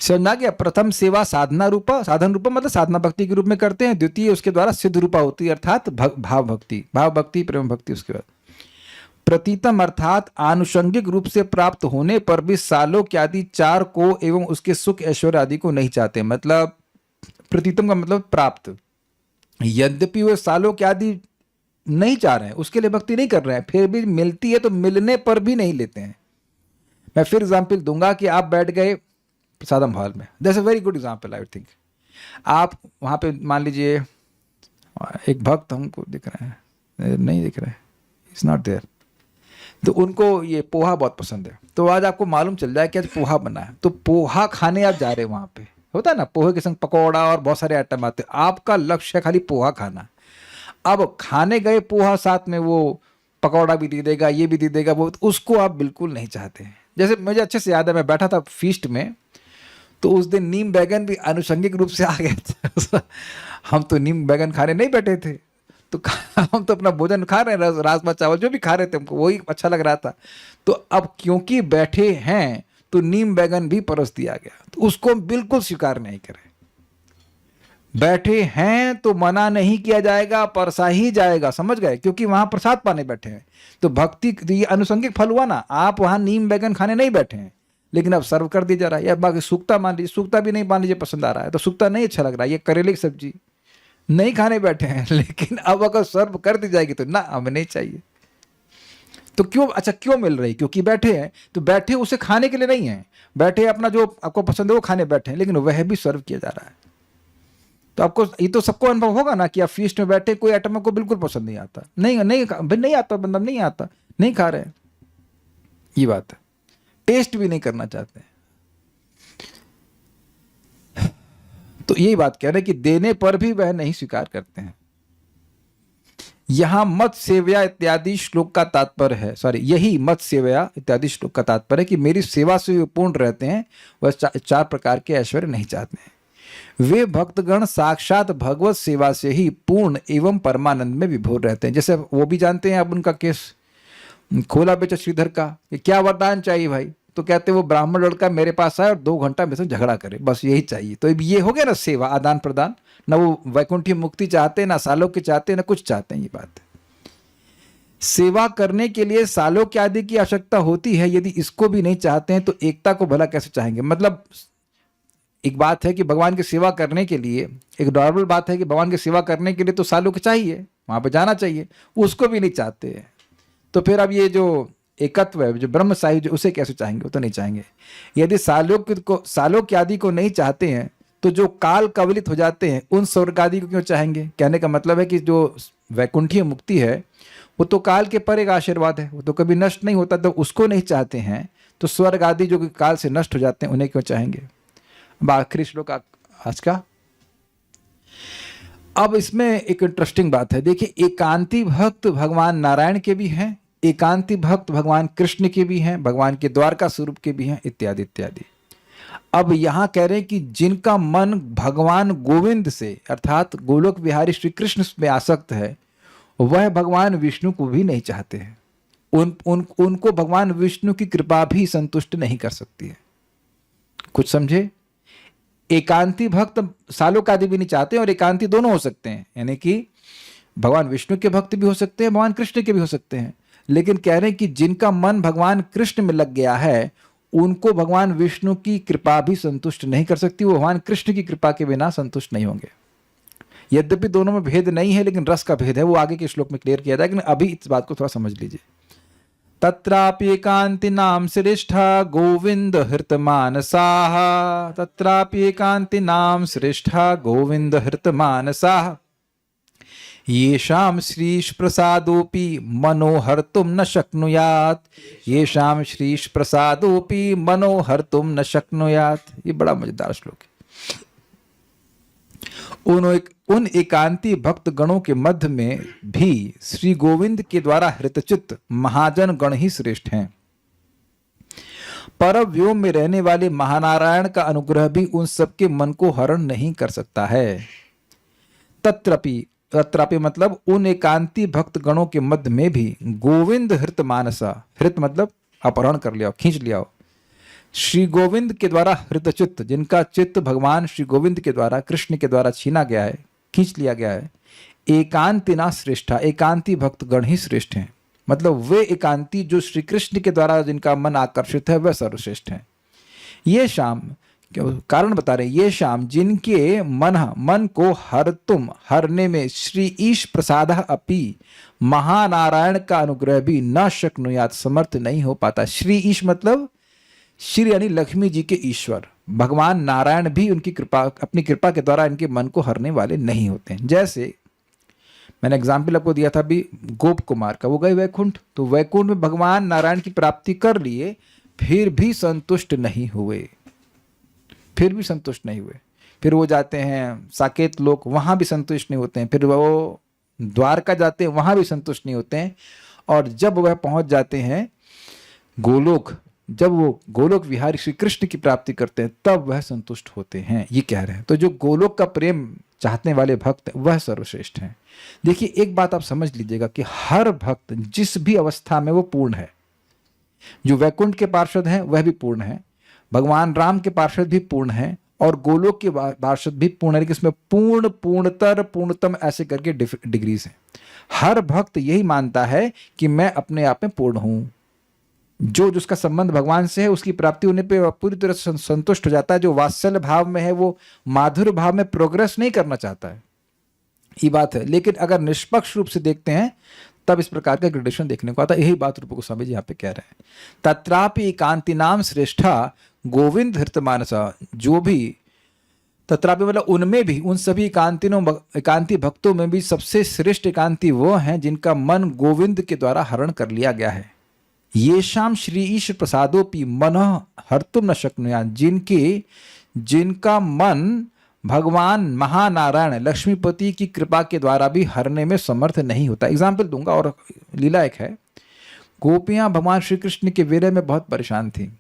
समझा गया? प्रथम सेवा साधना रूपा, साधन रूपा मतलब साधना भक्ति के रूप में करते हैं। द्वितीय उसके द्वारा सिद्ध रूपा होती है, अर्थात भाव भक्ति, प्रेम भक्ति। उसके बाद प्रतीतम अर्थात आनुषंगिक रूप से प्राप्त होने पर भी सालोक आदि 4 को एवं उसके सुख ऐश्वर्य आदि को नहीं चाहते। मतलब प्रतीतम का मतलब प्राप्त। यद्यपि वे सालोक आदि नहीं चाह रहे हैं, उसके लिए भक्ति नहीं कर रहे हैं, फिर भी मिलती है तो मिलने पर भी नहीं लेते हैं। मैं फिर एग्जाम्पल दूंगा कि आप बैठ गए प्रसादम हॉल में, that's a very good example I think. आप वहाँ पे मान लीजिए एक भक्त हमको दिख रहे हैं, नहीं दिख रहे, इट्स नॉट देयर, तो उनको ये पोहा बहुत पसंद है। तो आज आपको मालूम चल जाए कि आज पोहा बना है, तो पोहा खाने आप जा रहे हैं। वहाँ पे होता है ना पोहे के संग पकौड़ा और बहुत सारे आइटम आते हैं, आपका लक्ष्य है खाली पोहा खाना। अब खाने गए पोहा, साथ में वो पकौड़ा भी दे देगा, ये भी दे देगा, वो उसको आप बिल्कुल नहीं चाहते हैं। जैसे मुझे अच्छे से याद है, मैं बैठा था फीस्ट में, तो उस दिन नीम बैगन भी आनुषंगिक रूप से आ गया था। हम तो नीम बैगन खाने नहीं बैठे थे, तो हम तो अपना भोजन खा रहे हैं, राजमा चावल जो भी खा रहे थे, हमको वही अच्छा लग रहा था। तो अब क्योंकि बैठे हैं तो नीम बैगन भी परोस दिया गया, तो उसको बिल्कुल स्वीकार नहीं करें। बैठे हैं तो मना नहीं किया जाएगा, परसा ही जाएगा, समझ गए, क्योंकि वहां प्रसाद पाने बैठे हैं। तो भक्ति, ये अनुसंगिक फल हुआ ना, आप वहां नीम बैगन खाने नहीं बैठे हैं, लेकिन अब सर्व कर दिया जा रहा है। या बाकी सूखता मान लीजिए, सूखता भी नहीं मान लीजिए पसंद आ रहा है, तो सूखता नहीं अच्छा लग रहा है, ये करेले की सब्जी नहीं खाने बैठे हैं, लेकिन अब अगर सर्व कर दी जाएगी तो ना, हमें नहीं चाहिए। तो क्यों, अच्छा क्यों मिल रही? क्योंकि बैठे हैं। तो बैठे उसे खाने के लिए नहीं है, बैठे अपना जो आपको पसंद है वो खाने बैठे हैं, लेकिन वह भी सर्व किया जा रहा है। तो आपको ये तो सबको अनुभव होगा ना कि आप फीस्ट में बैठे, कोई आइटम को बिल्कुल पसंद नहीं आता, नहीं आता, मतलब नहीं आता, नहीं खा रहे, ये बात है, टेस्ट भी नहीं करना चाहते हैं। तो यही बात कह रहे हैं कि देने पर भी वह नहीं स्वीकार करते हैं। यहां मत सेवया इत्यादि श्लोक का तात्पर्य है, यही मत सेवया इत्यादि श्लोक का तात्पर्य है कि मेरी सेवा से वे पूर्ण रहते हैं, वह चार प्रकार के ऐश्वर्य नहीं चाहते हैं। वे भक्तगण साक्षात भगवत सेवा से ही पूर्ण एवं परमानंद में विभोर रहते हैं। जैसे वो भी जानते हैं, अब उनका केस खोला बेचा श्रीधर का, कि क्या वरदान चाहिए भाई, तो कहते वो ब्राह्मण लड़का मेरे पास आए और 2 घंटा मेरे से झगड़ा करे, बस यही चाहिए। तो ये हो गया ना सेवा, आदान प्रदान। ना वो वैकुंठी मुक्ति चाहते हैं, ना सालोक्य चाहते हैं, ना कुछ चाहते हैं, ये बात है। सेवा करने के लिए सालोक्य आदि की आवश्यकता होती है, यदि इसको भी नहीं चाहते हैं तो एकता को भला कैसे चाहेंगे? मतलब एक बात है कि भगवान की सेवा करने के लिए, एक नॉर्मल बात है कि भगवान की सेवा करने के लिए तो सालोक्य चाहिए, वहां पर जाना चाहिए, उसको भी नहीं चाहते हैं। तो फिर अब ये जो एकत्व है, जो ब्रह्म साहित्य, उसे कैसे चाहेंगे? वो तो नहीं चाहेंगे। यदि सालोक्य आदि को नहीं चाहते हैं तो जो काल कवलित हो जाते हैं उन स्वर्ग आदि को क्यों चाहेंगे? कहने का मतलब है कि जो वैकुंठीय मुक्ति है वो तो काल के पर एक आशीर्वाद है, वो तो कभी नष्ट नहीं होता, तो उसको नहीं चाहते हैं, तो स्वर्ग आदि जो काल से नष्ट हो जाते हैं उन्हें क्यों चाहेंगे? अब आखिरी श्लोक आज का। अब इसमें एक इंटरेस्टिंग बात है, देखिए, एकांती भक्त भगवान नारायण के भी हैं, एकांती भक्त भगवान कृष्ण के भी हैं, भगवान के द्वारका स्वरूप के भी हैं, इत्यादि इत्यादि। अब यहां कह रहे हैं कि जिनका मन भगवान गोविंद से अर्थात गोलोक विहारी श्री कृष्ण में आसक्त है, वह भगवान विष्णु को भी नहीं चाहते हैं। उनको भगवान विष्णु की कृपा भी संतुष्ट नहीं कर सकती है। कुछ समझे? एकांती भक्त सालोक आदि भी नहीं चाहते, और एकांती दोनों हो सकते हैं, यानी कि भगवान विष्णु के भक्त भी हो सकते हैं, भगवान कृष्ण के भी हो सकते हैं। लेकिन कह रहे हैं कि जिनका मन भगवान कृष्ण में लग गया है, उनको भगवान विष्णु की कृपा भी संतुष्ट नहीं कर सकती, वो भगवान कृष्ण की कृपा के बिना संतुष्ट नहीं होंगे। यद्यपि दोनों में भेद नहीं है, लेकिन रस का भेद है, वो आगे के श्लोक में क्लियर किया जाएगा, लेकिन अभी इस बात को थोड़ा समझ लीजिए। तत्रापि एकांति नाम श्रेष्ठा गोविंद हृत मानसाः, तत्रापि एकांति नाम श्रेष्ठा गोविंद हृत मानसाः, येषां श्रीश प्रसादोपि मनोहर्तुं न शक्नुयात्, येषां श्रीश प्रसादोपि मनोहर्तुं न शक्नुयात्। ये बड़ा मजेदार श्लोक है। उन एकांती भक्त गणों के मध्य में भी श्री गोविंद के द्वारा हृतचित्त महाजन गण ही श्रेष्ठ हैं। पर व्योम में रहने वाले महानारायण का अनुग्रह भी उन सबके मन को हरण नहीं कर सकता है। तत्रापि मतलब उन एकांती भक्त गणों के मध्य में भी गोविंद हृत मानसा, हृत मतलब अपहरण कर लिया, खींच लिया, श्री गोविंद के द्वारा हृतचित्त, जिनका चित्त भगवान श्री गोविंद के द्वारा, कृष्ण के द्वारा छीना गया है, खींच लिया गया है, एकांतिना श्रेष्ठा, एकांती भक्त गण ही श्रेष्ठ हैं। मतलब वे एकांती जो श्री कृष्ण के द्वारा जिनका मन आकर्षित है, वह सर्वश्रेष्ठ हैं। ये शाम, कारण बता रहे, ये शाम जिनके मन को हरने में श्री ईश प्रसाद अपि, महानारायण का अनुग्रह भी न शक्नुयात, समर्थ नहीं हो पाता। श्री ईश मतलब श्री यानी लक्ष्मी जी के ईश्वर, भगवान नारायण भी उनकी कृपा, अपनी कृपा के द्वारा इनके मन को हरने वाले नहीं होते हैं। जैसे मैंने एग्जाम्पल आपको दिया था अभी गोप कुमार का, वो गए वैकुंठ, तो वैकुंठ में भगवान नारायण की प्राप्ति कर लिए, फिर भी संतुष्ट नहीं हुए, फिर वो जाते हैं साकेत लोक, वहां भी संतुष्ट नहीं होते हैं, फिर वो द्वारका जाते हैं, वहां भी संतुष्ट नहीं होते हैं, और जब वह पहुंच जाते हैं गोलोक, जब वो गोलोक विहारी श्री कृष्ण की प्राप्ति करते हैं तब वह संतुष्ट होते हैं, ये कह रहे हैं। तो जो गोलोक का प्रेम चाहने वाले भक्त वह सर्वश्रेष्ठ हैं। देखिए एक बात आप समझ लीजिएगा कि हर भक्त जिस भी अवस्था में वो पूर्ण है, जो वैकुंठ के पार्षद हैं वह भी पूर्ण है, भगवान राम के पार्षद भी पूर्ण हैं, और गोलोक के पार्षद भी पूर्ण है, लेकिन इसमें पूर्ण, पूर्णतर, पूर्णतम ऐसे करके डिग्रीज हैं। हर भक्त यही मानता है कि मैं अपने आप में पूर्ण हूं। जो जिसका संबंध भगवान से है उसकी प्राप्ति होने पे पूरी तरह से संतुष्ट हो जाता है। जो वात्सल्य भाव में है वो माधुर्य भाव में प्रोग्रेस नहीं करना चाहता है, ये बात है। लेकिन अगर निष्पक्ष रूप से देखते हैं तब इस प्रकार का ग्रेडेशन देखने को आता है। यही बात रूप गोस्वामी जी यहाँ पे कह रहे हैं। तत्रापि एकांति नाम श्रेष्ठा गोविंद हृतमानसा, जो भी तत्रापि मतलब उनमें भी, उन सभी एकांती भक्तों में भी सबसे श्रेष्ठ एकांती वो हैं जिनका मन गोविंद के द्वारा हरण कर लिया गया है। येषाम श्री ईश प्रसादोपि मनः हर्तुम न शक्नुयात्, जिनका मन भगवान महानारायण लक्ष्मीपति की कृपा के द्वारा भी हरने में समर्थ नहीं होता। एग्जाम्पल दूंगा, और लीला एक है। गोपियां भगवान श्री कृष्ण के विरह में बहुत परेशान थी,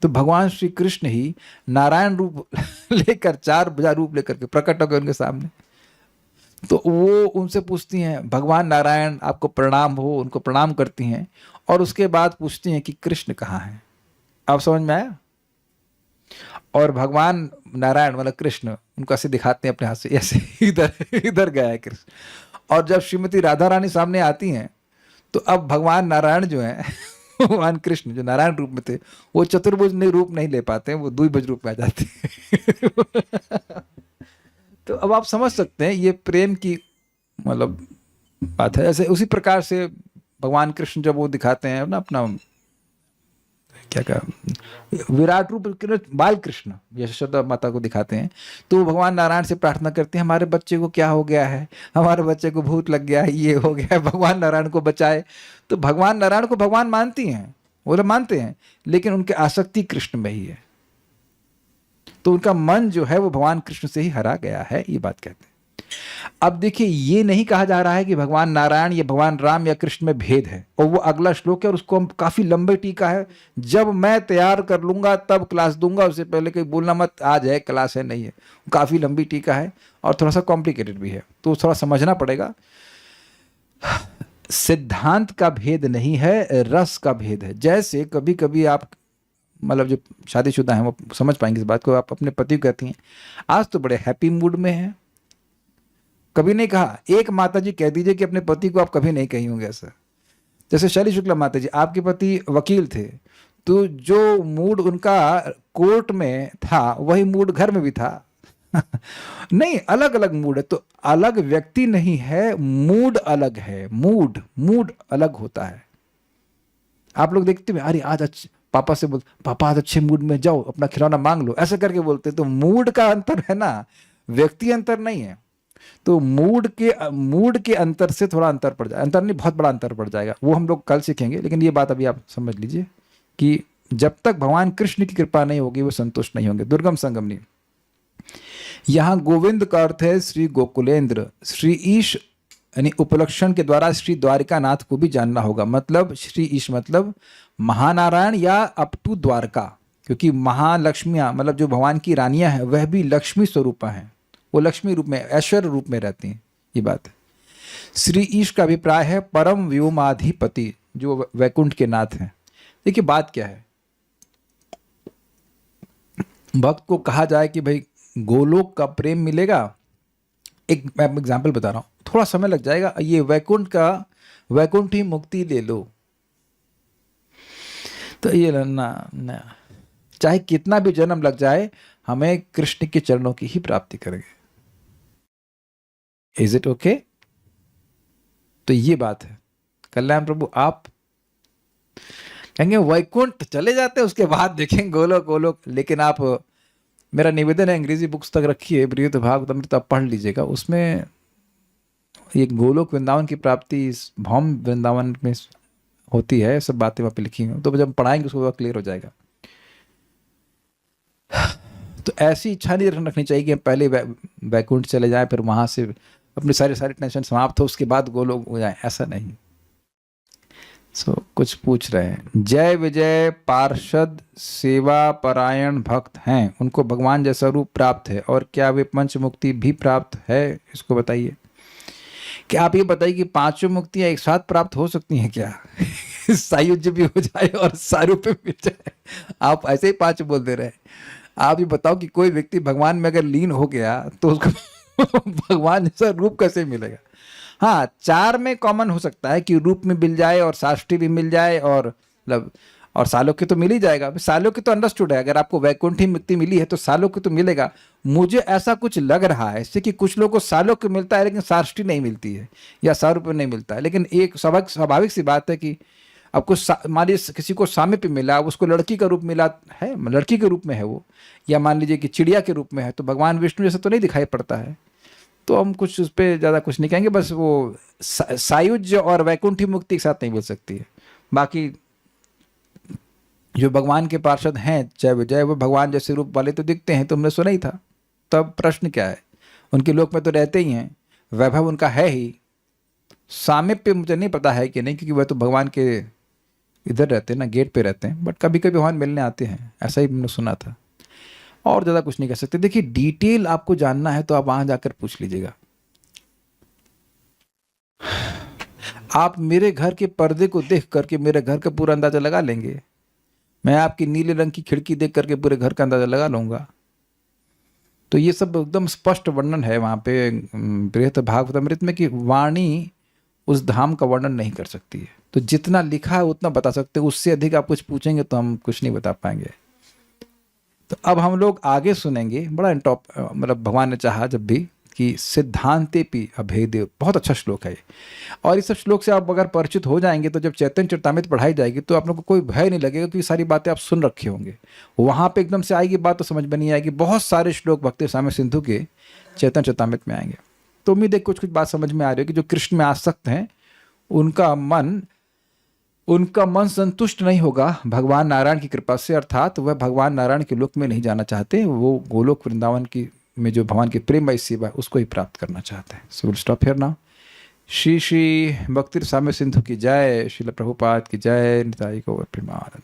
तो भगवान श्री कृष्ण ही नारायण रूप लेकर, 4 भुजा रूप लेकर के प्रकट हो गए उनके सामने। तो वो उनसे पूछती हैं, भगवान नारायण आपको प्रणाम हो, उनको प्रणाम करती हैं, और उसके बाद पूछती हैं कि कृष्ण कहाँ हैं। आप समझ में आया? और भगवान नारायण मतलब कृष्ण उनको ऐसे दिखाते हैं अपने हाथ से, ऐसे इधर गया है कृष्ण। और जब श्रीमती राधा रानी सामने आती हैं तो अब भगवान नारायण जो हैं भगवान कृष्ण जो नारायण रूप में थे वो चतुर्भुज रूप नहीं ले पाते हैं, वो द्विभुज रूप में आ जाते हैं। तो अब आप समझ सकते हैं ये प्रेम की मतलब बात है। ऐसे उसी प्रकार से भगवान कृष्ण जब वो दिखाते हैं ना अपना क्या कहा विराट रूप, बाल कृष्ण यशोदा माता को दिखाते हैं, तो भगवान नारायण से प्रार्थना करते हैं हमारे बच्चे को क्या हो गया है, हमारे बच्चे को भूत लग गया है, ये हो गया है, भगवान नारायण को बचाए। तो भगवान नारायण को भगवान मानती हैं, वो लोग मानते हैं, लेकिन उनकी आसक्ति कृष्ण में ही है। तो उनका मन जो है वो भगवान कृष्ण से ही हरा गया है, ये बात कहते हैं। अब देखिए ये नहीं कहा जा रहा है कि भगवान नारायण या भगवान राम या कृष्ण में भेद है, और वो अगला श्लोक है और उसको हम काफी लंबे टीका है, जब मैं तैयार कर लूंगा तब क्लास दूंगा, उससे पहले कोई बोलना मत आज है क्लास है, नहीं है। काफी लंबी टीका है और थोड़ा सा कॉम्प्लिकेटेड भी है, तो थोड़ा समझना पड़ेगा। सिद्धांत का भेद नहीं है, रस का भेद है। जैसे कभी कभी आप मतलब जो शादीशुदा हैं वो समझ पाएंगे इस बात को, आप अपने पति को कहती हैं आज तो बड़े हैप्पी मूड में हैं, कभी नहीं कहा। एक माता जी कह दीजिए कि अपने पति को आप कभी नहीं कही होंगे ऐसा। जैसे शैली शुक्ला माता जी, आपके पति वकील थे, तो जो मूड उनका कोर्ट में था वही मूड घर में भी था। नहीं, अलग अलग मूड है, तो अलग व्यक्ति नहीं है, मूड अलग है। मूड अलग होता है। आप लोग देखते हैं अरे आज अच्छे पापा से बोल, पापा आज अच्छे मूड में जाओ अपना खिलौना मांग लो, ऐसा करके बोलते। तो मूड का अंतर है ना, व्यक्ति अंतर नहीं है। तो मूड के अंतर से थोड़ा अंतर पड़ जाए, अंतर नहीं बहुत बड़ा अंतर पड़ जाएगा, वो हम लोग कल सीखेंगे। लेकिन ये बात अभी आप समझ लीजिए कि जब तक भगवान कृष्ण की कृपा नहीं होगी वो संतुष्ट नहीं होंगे। दुर्गम संगम नहीं। यहां गोविंद का अर्थ है श्री गोकुलेंद्र। श्री ईश यानी उपलक्षण के द्वारा श्री द्वारिका नाथ को भी जानना होगा। मतलब श्री ईश मतलब महानारायण या अप टू द्वारका, क्योंकि महालक्ष्मियां मतलब जो भगवान की रानियां हैं वह भी लक्ष्मी स्वरूपा हैं, वो लक्ष्मी रूप में ऐश्वर्य रूप में रहती हैं, ये बात है। श्री ईश का अभिप्राय है परम व्योमाधिपति, जो वैकुंठ के नाथ हैं। देखिए बात क्या है, भक्त को कहा जाए कि भाई गोलोक का प्रेम मिलेगा। एक मैं एग्जाम्पल बता रहा हूं, थोड़ा समय लग जाएगा। ये वैकुंठ ही मुक्ति ले लो, तो ये ना चाहे कितना भी जन्म लग जाए हमें कृष्ण के चरणों की ही प्राप्ति करेंगे। Is it okay? तो ये बात है। कल्याण प्रभु आप कहेंगे वैकुंठ चले जाते हैं उसके बाद देखेंगे गोलोक। लेकिन आप, मेरा निवेदन है अंग्रेजी बुक्स तक रखिए, बृहत भागवत आप पढ़ लीजिएगा, उसमें ये गोलोक वृंदावन की प्राप्ति भौम वृंदावन में होती है, सब बातें वहां पे लिखी हैं। तो जब पढ़ाएंगे उसको क्लियर हो जाएगा। तो ऐसी इच्छा नहीं रखनी चाहिए कि हम पहले वैकुंठ चले जाएं, फिर वहां से अपने सारे टेंशन समाप्त हो उसके बाद गोलोक हो जाए, ऐसा नहीं। कुछ पूछ रहे हैं, जय विजय पार्षद सेवा परायण भक्त हैं, उनको भगवान जैसा रूप प्राप्त है और क्या वे पंच मुक्ति भी प्राप्त है, इसको बताइए। क्या आप ये बताइए कि पांचों मुक्तियां एक साथ प्राप्त हो सकती हैं क्या? सायुज्य भी हो जाए और सारूप्य मिल जाए। आप ऐसे ही पांच बोल दे रहे हैं। आप ये बताओ कि कोई व्यक्ति भगवान में अगर लीन हो गया तो उसको भगवान जैसा रूप कैसे मिलेगा? हाँ, चार में कॉमन हो सकता है कि रूप में मिल जाए और साष्टी भी मिल जाए और मतलब और सालोक्य तो मिल ही जाएगा। सालोक्य तो अंडरस्टूड है, अगर आपको वैकुंठी मुक्ति मिली है तो सालोक्य तो मिलेगा। मुझे ऐसा कुछ लग रहा है इससे कि कुछ लोगों को सालोक्य मिलता है लेकिन साष्टी नहीं मिलती है या सारूप्य नहीं मिलता है। लेकिन एक स्वाभाविक सी बात है कि आपको मान लीजिए किसी को सामीप्य मिला, उसको लड़की का रूप मिला है, लड़की के रूप में है वो, या मान लीजिए कि चिड़िया के रूप में है, तो भगवान विष्णु जैसा तो नहीं दिखाई पड़ता है। तो हम कुछ उस पर ज़्यादा कुछ नहीं कहेंगे, बस वो सायुज्य और वैकुंठी मुक्ति एक साथ नहीं मिल सकती है। बाकी जो भगवान के पार्षद हैं जय विजय, वो भगवान जैसे रूप वाले तो दिखते हैं, तुमने सुना ही था। तब प्रश्न क्या है, उनके लोक में तो रहते ही हैं, वैभव उनका है ही। सामीप्य मुझे नहीं पता है कि नहीं, क्योंकि वह तो भगवान के इधर रहते हैं ना, गेट पे रहते हैं, बट कभी कभी भगवान मिलने आते हैं, ऐसा ही मैंने सुना था। और ज़्यादा कुछ नहीं कह सकते। देखिए, डिटेल आपको जानना है तो आप वहाँ जाकर पूछ लीजिएगा। आप मेरे घर के पर्दे को देख करके मेरे घर का पूरा अंदाज़ा लगा लेंगे, मैं आपकी नीले रंग की खिड़की देख करके पूरे घर का अंदाज़ा लगा लूँगा। तो ये सब एकदम स्पष्ट वर्णन है वहाँ पे बृहत भागवतामृत में कि वाणी उस धाम का वर्णन नहीं कर सकती है। तो जितना लिखा है उतना बता सकते हैं, उससे अधिक आप कुछ पूछेंगे तो हम कुछ नहीं बता पाएंगे। तो अब हम लोग आगे सुनेंगे, बड़ा मतलब भगवान ने चाहा जब भी कि सिद्धांते पी अभेद, बहुत अच्छा श्लोक है ये। और इस श्लोक से आप अगर परिचित हो जाएंगे तो जब चैतन्य चरितामृत पढ़ाई जाएगी तो आप लोग को कोई भय नहीं लगेगा, क्योंकि सारी बातें आप सुन रखे होंगे। वहाँ पे एकदम से आएगी बात तो समझ में नहीं आएगी। बहुत सारे श्लोक भक्ति स्वामी सिंधु के चैतन्य चरितामृत में आएंगे। तो उम्मीद है कुछ कुछ बात समझ में आ रही है कि जो कृष्ण में आसक्त हैं उनका मन संतुष्ट नहीं होगा भगवान नारायण की कृपा से, अर्थात वह भगवान नारायण के लोक में नहीं जाना चाहते, वो गोलोक वृंदावन की में जो भगवान की प्रेममय सेवा है उसको ही प्राप्त करना चाहते हैं। So will stop here now. Shri Shri भक्ति स्वामी सिंधु की जय, श्रील प्रभुपाद की जय, निताई गौर प्रेमानंद।